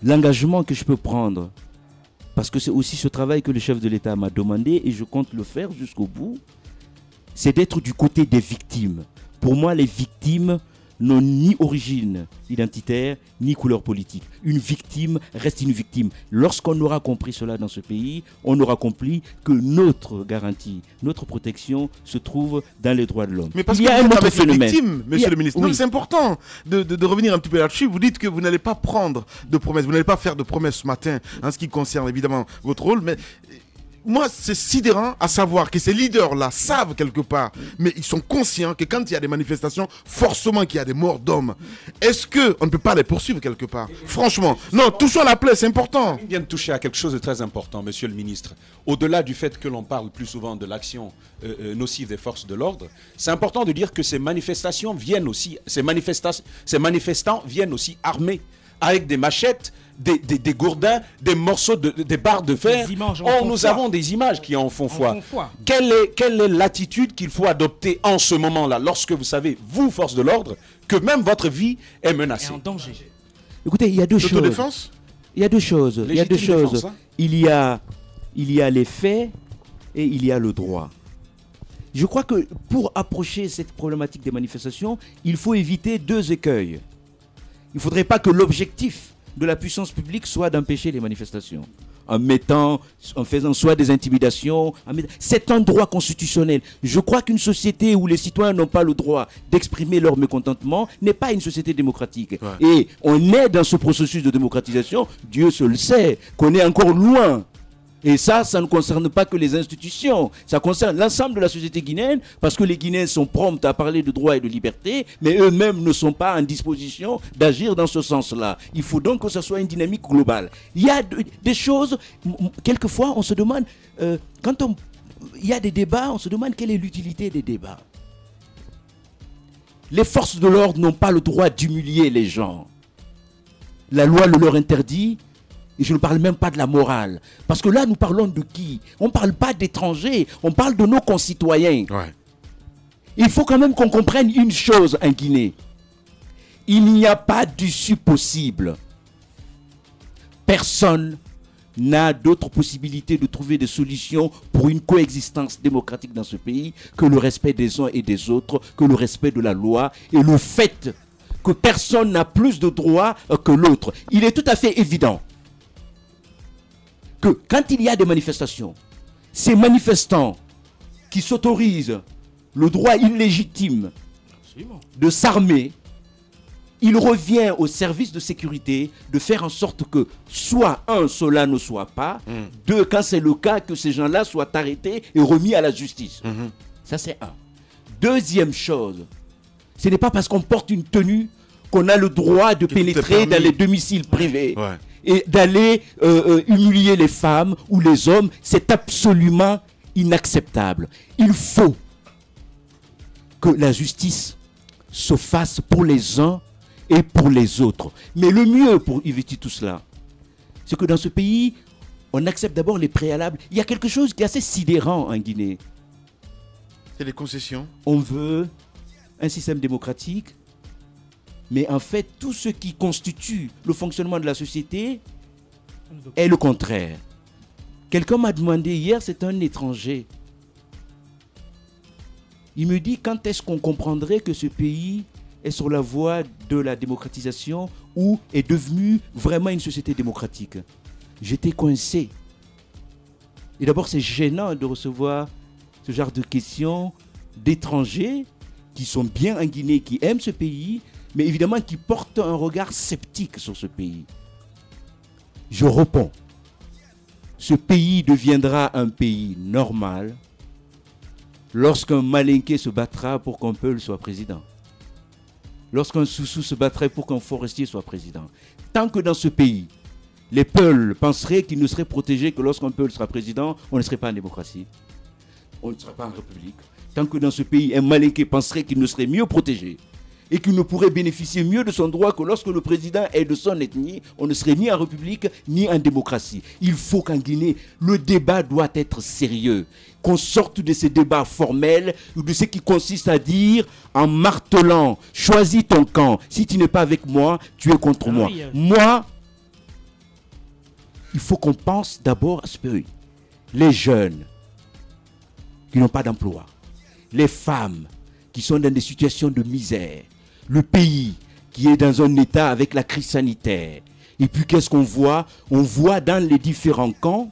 l'engagement que je peux prendre, parce que c'est aussi ce travail que le chef de l'État m'a demandé et je compte le faire jusqu'au bout, c'est d'être du côté des victimes. Pour moi, les victimes n'ont ni origine identitaire, ni couleur politique. Une victime reste une victime. Lorsqu'on aura compris cela dans ce pays, on aura compris que notre garantie, notre protection se trouve dans les droits de l'homme. Mais parce qu'il y a un autre phénomène. Victime, monsieur le ministre. Oui. C'est important de revenir un petit peu là-dessus. Vous dites que vous n'allez pas prendre de promesses, vous n'allez pas faire de promesses ce matin en ce qui concerne évidemment votre rôle, mais moi, c'est sidérant à savoir que ces leaders-là savent quelque part, mais ils sont conscients que quand il y a des manifestations, forcément qu'il y a des morts d'hommes. Est-ce qu'on ne peut pas les poursuivre quelque part? Franchement, non, touchons la plaie, c'est important. On vient de toucher à quelque chose de très important, monsieur le ministre. Au-delà du fait que l'on parle plus souvent de l'action nocive des forces de l'ordre, c'est important de dire que ces manifestations viennent aussi, ces manifestants viennent aussi armés, avec des machettes, des gourdins, des morceaux, des barres de fer. Nous avons des images qui en font foi. Quelle est l'attitude qu'il faut adopter en ce moment-là, lorsque vous savez, vous, force de l'ordre, que même votre vie est menacée? Et en danger. Écoutez, il y a deux choses. L'autodéfense ? Il y a deux choses. Il y a deux choses. Hein? Il y a les faits et il y a le droit. Je crois que pour approcher cette problématique des manifestations, il faut éviter deux écueils. Il ne faudrait pas que l'objectif de la puissance publique soit d'empêcher les manifestations. En faisant soit des intimidations. C'est un droit constitutionnel. Je crois qu'une société où les citoyens n'ont pas le droit d'exprimer leur mécontentement n'est pas une société démocratique. Ouais. Et on est dans ce processus de démocratisation, Dieu se le sait, qu'on est encore loin. Et ça ne concerne pas que les institutions, ça concerne l'ensemble de la société guinéenne, parce que les Guinéens sont prompts à parler de droit et de liberté, mais eux-mêmes ne sont pas en disposition d'agir dans ce sens-là. Il faut donc que ce soit une dynamique globale. Il y a des choses, quelquefois on se demande, il y a des débats, on se demande quelle est l'utilité des débats. Les forces de l'ordre n'ont pas le droit d'humilier les gens. La loi le leur interdit. Et je ne parle même pas de la morale. Parce que là, nous parlons de qui? On ne parle pas d'étrangers, on parle de nos concitoyens. Ouais. Il faut quand même qu'on comprenne une chose en Guinée. Il n'y a pas d'issue possible. Personne n'a d'autre possibilité de trouver des solutions pour une coexistence démocratique dans ce pays que le respect des uns et des autres, que le respect de la loi et le fait que personne n'a plus de droits que l'autre. Il est tout à fait évident que quand il y a des manifestations, ces manifestants qui s'autorisent le droit illégitime de s'armer, il revient au service de sécurité de faire en sorte que soit cela ne soit pas, deux, quand c'est le cas, que ces gens-là soient arrêtés et remis à la justice. Ça, c'est un. Deuxième chose, ce n'est pas parce qu'on porte une tenue qu'on a le droit de pénétrer dans les domiciles privés et d'aller humilier les femmes ou les hommes. C'est absolument inacceptable. Il faut que la justice se fasse pour les uns et pour les autres. Mais le mieux pour éviter tout cela, c'est que dans ce pays, on accepte d'abord les préalables. Il y a quelque chose qui est assez sidérant en Guinée. C'est les concessions. On veut un système démocratique, mais en fait, tout ce qui constitue le fonctionnement de la société est le contraire. Quelqu'un m'a demandé hier, c'est un étranger. Il me dit, quand est-ce qu'on comprendrait que ce pays est sur la voie de la démocratisation ou est devenu vraiment une société démocratique? J'étais coincé. Et d'abord, c'est gênant de recevoir ce genre de questions d'étrangers qui sont bien en Guinée, qui aiment ce pays, mais évidemment qui portent un regard sceptique sur ce pays. Je réponds. Ce pays deviendra un pays normal lorsqu'un Malinké se battra pour qu'un Peul soit président. Lorsqu'un Soussou se battrait pour qu'un Forestier soit président. Tant que dans ce pays, les Peuls penseraient qu'ils ne seraient protégés que lorsqu'un Peul sera président, on ne serait pas en démocratie. On ne serait pas en république. Tant que dans ce pays, un Malinké penserait qu'il ne serait mieux protégé et qu'il ne pourrait bénéficier mieux de son droit que lorsque le président est de son ethnie, on ne serait ni en république ni en démocratie. Il faut qu'en Guinée, le débat doit être sérieux. Qu'on sorte de ces débats formels ou de ce qui consiste à dire en martelant, choisis ton camp. Si tu n'es pas avec moi, tu es contre moi. Moi, il faut qu'on pense d'abord à ce pays. Les jeunes qui n'ont pas d'emploi, les femmes qui sont dans des situations de misère, le pays qui est dans un état avec la crise sanitaire. Et puis qu'est-ce qu'on voit? On voit dans les différents camps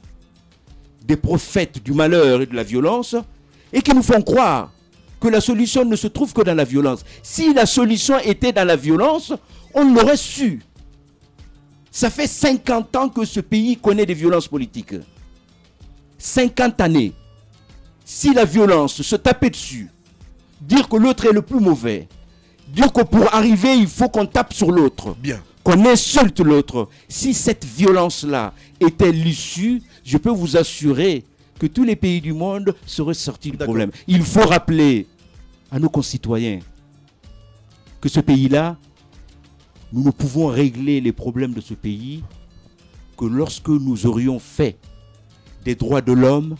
des prophètes du malheur et de la violence et qui nous font croire que la solution ne se trouve que dans la violence. Si la solution était dans la violence, on l'aurait su. Ça fait 50 ans que ce pays connaît des violences politiques. 50 années. Si la violence, se taper dessus, dire que l'autre est le plus mauvais, dire que pour arriver, il faut qu'on tape sur l'autre, qu'on insulte l'autre. Si cette violence-là était l'issue, je peux vous assurer que tous les pays du monde seraient sortis du problème. Il faut rappeler à nos concitoyens que ce pays-là, nous ne pouvons régler les problèmes de ce pays que lorsque nous aurions fait des droits de l'homme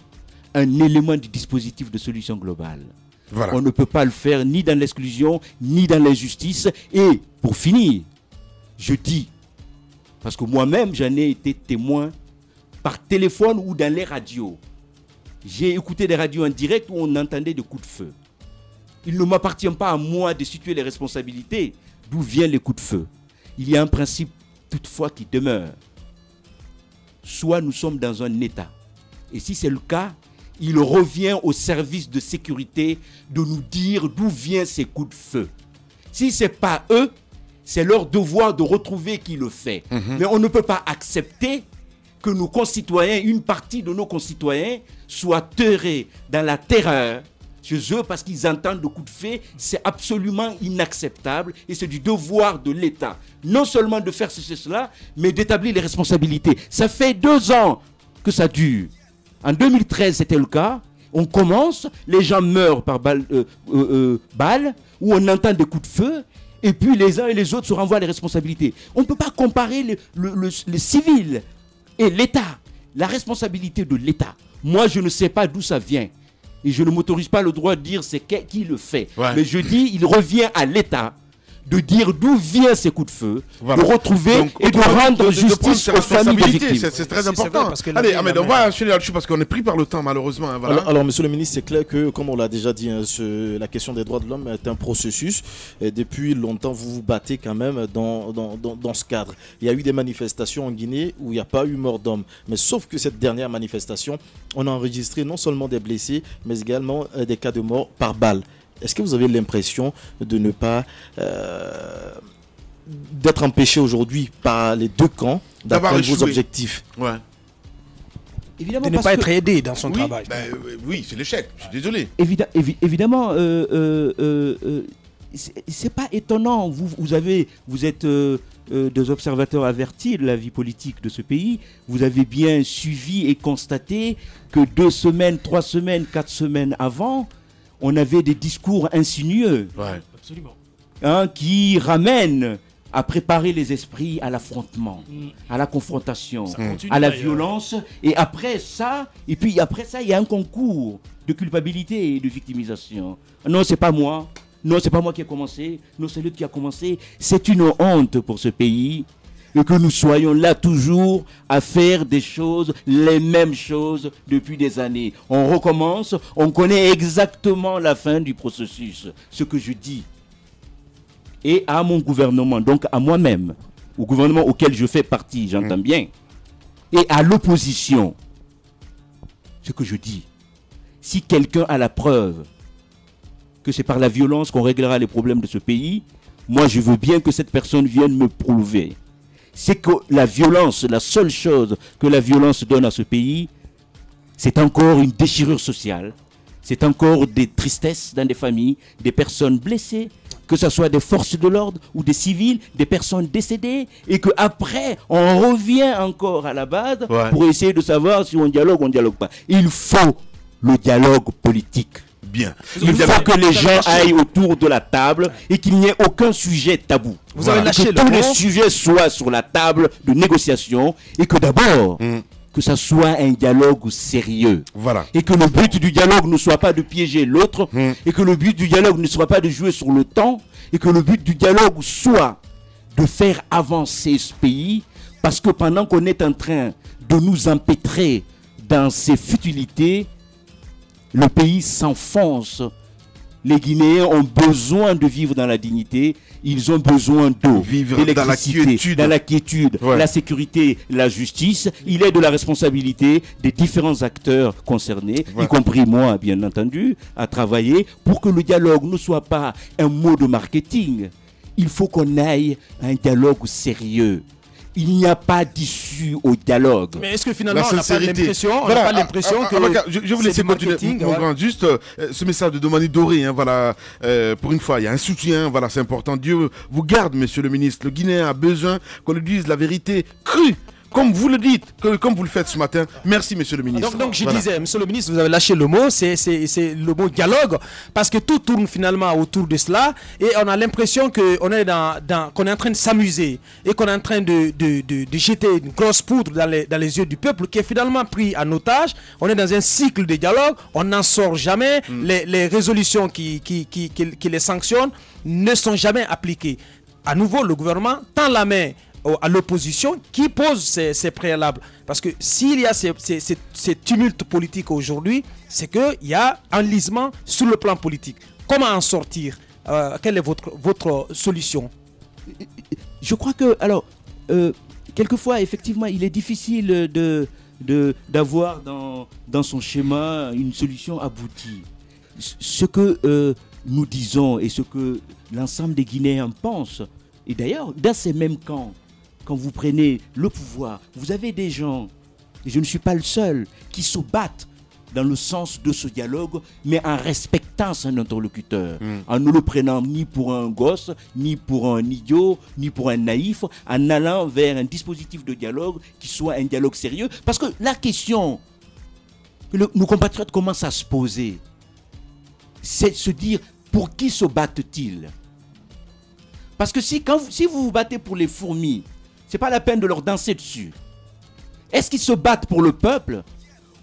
un élément du dispositif de solution globale. Voilà. On ne peut pas le faire ni dans l'exclusion, ni dans l'injustice. Et pour finir, je dis, parce que moi-même j'en ai été témoin par téléphone ou dans les radios. J'ai écouté des radios en direct où on entendait des coups de feu. Il ne m'appartient pas à moi de situer les responsabilités d'où viennent les coups de feu. Il y a un principe toutefois qui demeure. Soit nous sommes dans un état, et si c'est le cas, il revient au service de sécurité de nous dire d'où viennent ces coups de feu. Si ce n'est pas eux, c'est leur devoir de retrouver qui le fait. Mais on ne peut pas accepter que nos concitoyens, une partie de nos concitoyens, soient terrés dans la terreur chez eux parce qu'ils entendent de coups de feu. C'est absolument inacceptable et c'est du devoir de l'État. Non seulement de faire cela, mais d'établir les responsabilités. Ça fait 2 ans que ça dure. En 2013, c'était le cas. On commence, les gens meurent par balle, ou on entend des coups de feu, et puis les uns et les autres se renvoient les responsabilités. On ne peut pas comparer les civils et l'État. La responsabilité de l'État. Moi, je ne sais pas d'où ça vient. Et je ne m'autorise pas le droit de dire c'est qui le fait. Ouais. Mais je dis, il revient à l'État de dire d'où viennent ces coups de feu, de retrouver et de rendre justice aux familles des victimes. C'est très important. Allez, Ahmed, on va enchaîner là-dessus parce qu'on est pris par le temps, malheureusement. Voilà. Alors, monsieur le ministre, c'est clair que, comme on l'a déjà dit, la question des droits de l'homme est un processus. Et depuis longtemps, vous vous battez quand même dans ce cadre. Il y a eu des manifestations en Guinée où il n'y a pas eu mort d'homme. Mais sauf que cette dernière manifestation, on a enregistré non seulement des blessés, mais également des cas de mort par balle. Est-ce que vous avez l'impression de ne pas d'être empêché aujourd'hui par les deux camps d'atteindre vos objectifs? Ouais. Évidemment, de ne pas être aidé dans son travail. Oui, c'est l'échec. Je suis désolé. Évidemment, c'est pas étonnant. Vous êtes des observateurs avertis de la vie politique de ce pays. Vous avez bien suivi et constaté que 2 semaines, 3 semaines, 4 semaines avant, on avait des discours insinueux, absolument, qui ramènent à préparer les esprits à l'affrontement, à la confrontation, à la violence. Et après ça, il y a un concours de culpabilité et de victimisation. Non, c'est pas moi. Non, c'est pas moi qui ai commencé. Non, c'est lui qui a commencé. C'est une honte pour ce pays. Et que nous soyons là toujours à faire des choses, les mêmes choses depuis des années. On recommence, on connaît exactement la fin du processus. Ce que je dis. Et à mon gouvernement, donc à moi-même, au gouvernement auquel je fais partie, j'entends bien, et à l'opposition, ce que je dis. Si quelqu'un a la preuve que c'est par la violence qu'on réglera les problèmes de ce pays, moi je veux bien que cette personne vienne me prouver. C'est que la violence, la seule chose que la violence donne à ce pays, c'est encore une déchirure sociale, c'est encore des tristesses dans des familles, des personnes blessées, que ce soit des forces de l'ordre ou des civils, des personnes décédées, et qu'après, on revient encore à la base pour essayer de savoir si on dialogue ou on ne dialogue pas. Il faut le dialogue politique. Bien. Il faut que les gens aillent autour de la table et qu'il n'y ait aucun sujet tabou. Vous avez lâché que tous les sujets soient sur la table de négociation et que d'abord, que ça soit un dialogue sérieux. Voilà. Et que le but du dialogue ne soit pas de piéger l'autre et que le but du dialogue ne soit pas de jouer sur le temps et que le but du dialogue soit de faire avancer ce pays parce que pendant qu'on est en train de nous empêtrer dans ces futilités, le pays s'enfonce. Les Guinéens ont besoin de vivre dans la dignité, ils ont besoin d'eau, d'électricité, dans la quiétude, la sécurité, la justice. Il est de la responsabilité des différents acteurs concernés, y compris moi, bien entendu, à travailler pour que le dialogue ne soit pas un mot de marketing. Il faut qu'on aille à un dialogue sérieux. Il n'y a pas d'issue au dialogue. Mais est-ce que finalement on n'a pas l'impression que je vous laisse continuer, mon grand. Juste ce message de Domani Doré, pour une fois, il y a un soutien, voilà, c'est important. Dieu vous garde, monsieur le ministre. Le Guinéen a besoin qu'on lui dise la vérité crue. Comme vous le dites, comme vous le faites ce matin. Merci, monsieur le ministre. Donc je disais, monsieur le ministre, vous avez lâché le mot, c'est le mot dialogue, parce que tout tourne finalement autour de cela, et on a l'impression qu'on est qu'on est en train de s'amuser, et qu'on est en train de jeter une grosse poudre dans les yeux du peuple, qui est finalement pris en otage. On est dans un cycle de dialogue, on n'en sort jamais, les résolutions qui les sanctionnent ne sont jamais appliquées. À nouveau, le gouvernement tend la main à l'opposition qui pose ces préalables. Parce que s'il y a ces tumultes politiques aujourd'hui, c'est qu'il y a un enlisement sur le plan politique. Comment en sortir? Quelle est votre solution? Je crois que, quelquefois, effectivement, il est difficile d'avoir dans son schéma une solution aboutie. Ce que nous disons et ce que l'ensemble des Guinéens pensent, et d'ailleurs, dans ces mêmes camps, quand vous prenez le pouvoir, vous avez des gens, et je ne suis pas le seul, qui se battent dans le sens de ce dialogue, mais en respectant son interlocuteur, en ne le prenant ni pour un gosse, ni pour un idiot, ni pour un naïf, en allant vers un dispositif de dialogue qui soit un dialogue sérieux. Parce que la question que nos compatriotes commencent à se poser, c'est de se dire, pour qui se battent-ils? Parce que si vous vous battez pour les fourmis, c'est pas la peine de leur danser dessus. Est-ce qu'ils se battent pour le peuple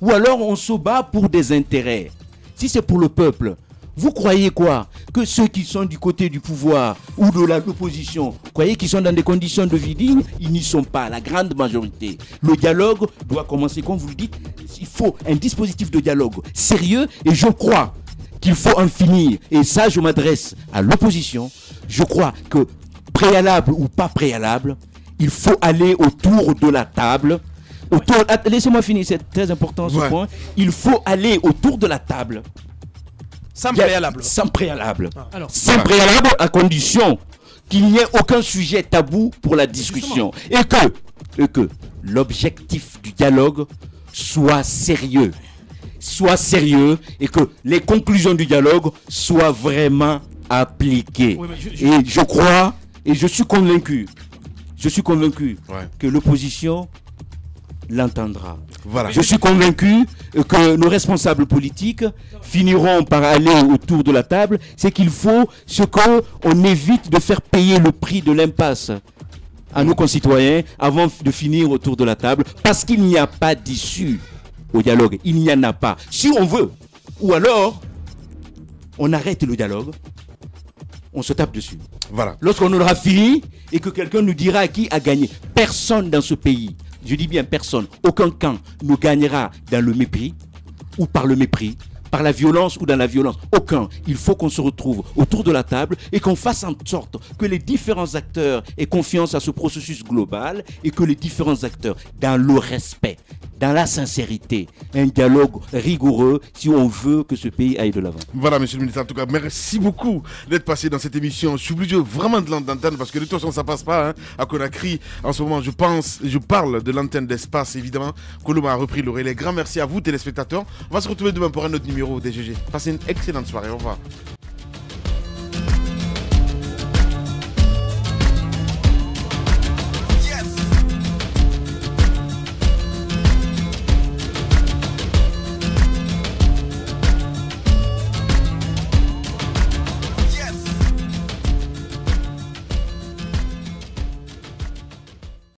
ou alors on se bat pour des intérêts? Si c'est pour le peuple, Vous croyez quoi? Que ceux qui sont du côté du pouvoir ou de l'opposition, croyez qu'ils sont dans des conditions de vie dignes? Ils n'y sont pas, la grande majorité. Le dialogue doit commencer, comme vous le dites, il faut un dispositif de dialogue sérieux et je crois qu'il faut en finir. Et ça, je m'adresse à l'opposition. Je crois que préalable ou pas préalable, il faut aller autour de la table. Laissez-moi finir, c'est très important ce point. Il faut aller autour de la table. Sans préalable. Sans préalable. Sans préalable, à condition qu'il n'y ait aucun sujet tabou pour la discussion. Et que l'objectif du dialogue soit sérieux. Soit sérieux et que les conclusions du dialogue soient vraiment appliquées. Et je crois, et je suis convaincu que l'opposition l'entendra. Voilà. Je suis convaincu que nos responsables politiques finiront par aller autour de la table. C'est qu'il faut qu'on évite de faire payer le prix de l'impasse à nos concitoyens avant de finir autour de la table, parce qu'il n'y a pas d'issue au dialogue. Il n'y en a pas. Si on veut, ou alors on arrête le dialogue, on se tape dessus. Voilà. Lorsqu'on aura fini et que quelqu'un nous dira qui a gagné, personne dans ce pays, je dis bien personne, aucun camp ne gagnera dans le mépris ou par le mépris, par la violence ou dans la violence. Aucun. Il faut qu'on se retrouve autour de la table et qu'on fasse en sorte que les différents acteurs aient confiance à ce processus global et que les différents acteurs, dans le respect, dans la sincérité, un dialogue rigoureux si on veut que ce pays aille de l'avant. Voilà, monsieur le ministre, en tout cas, merci beaucoup d'être passé dans cette émission. Je suis obligé vraiment de l'entendre parce que de toute façon, ça passe pas à Conakry. En ce moment, je parle de l'antenne d'espace, évidemment. Colomba a repris le relais. Grand merci à vous, téléspectateurs. On va se retrouver demain pour un autre numéro des GG. Passez une excellente soirée. Au revoir.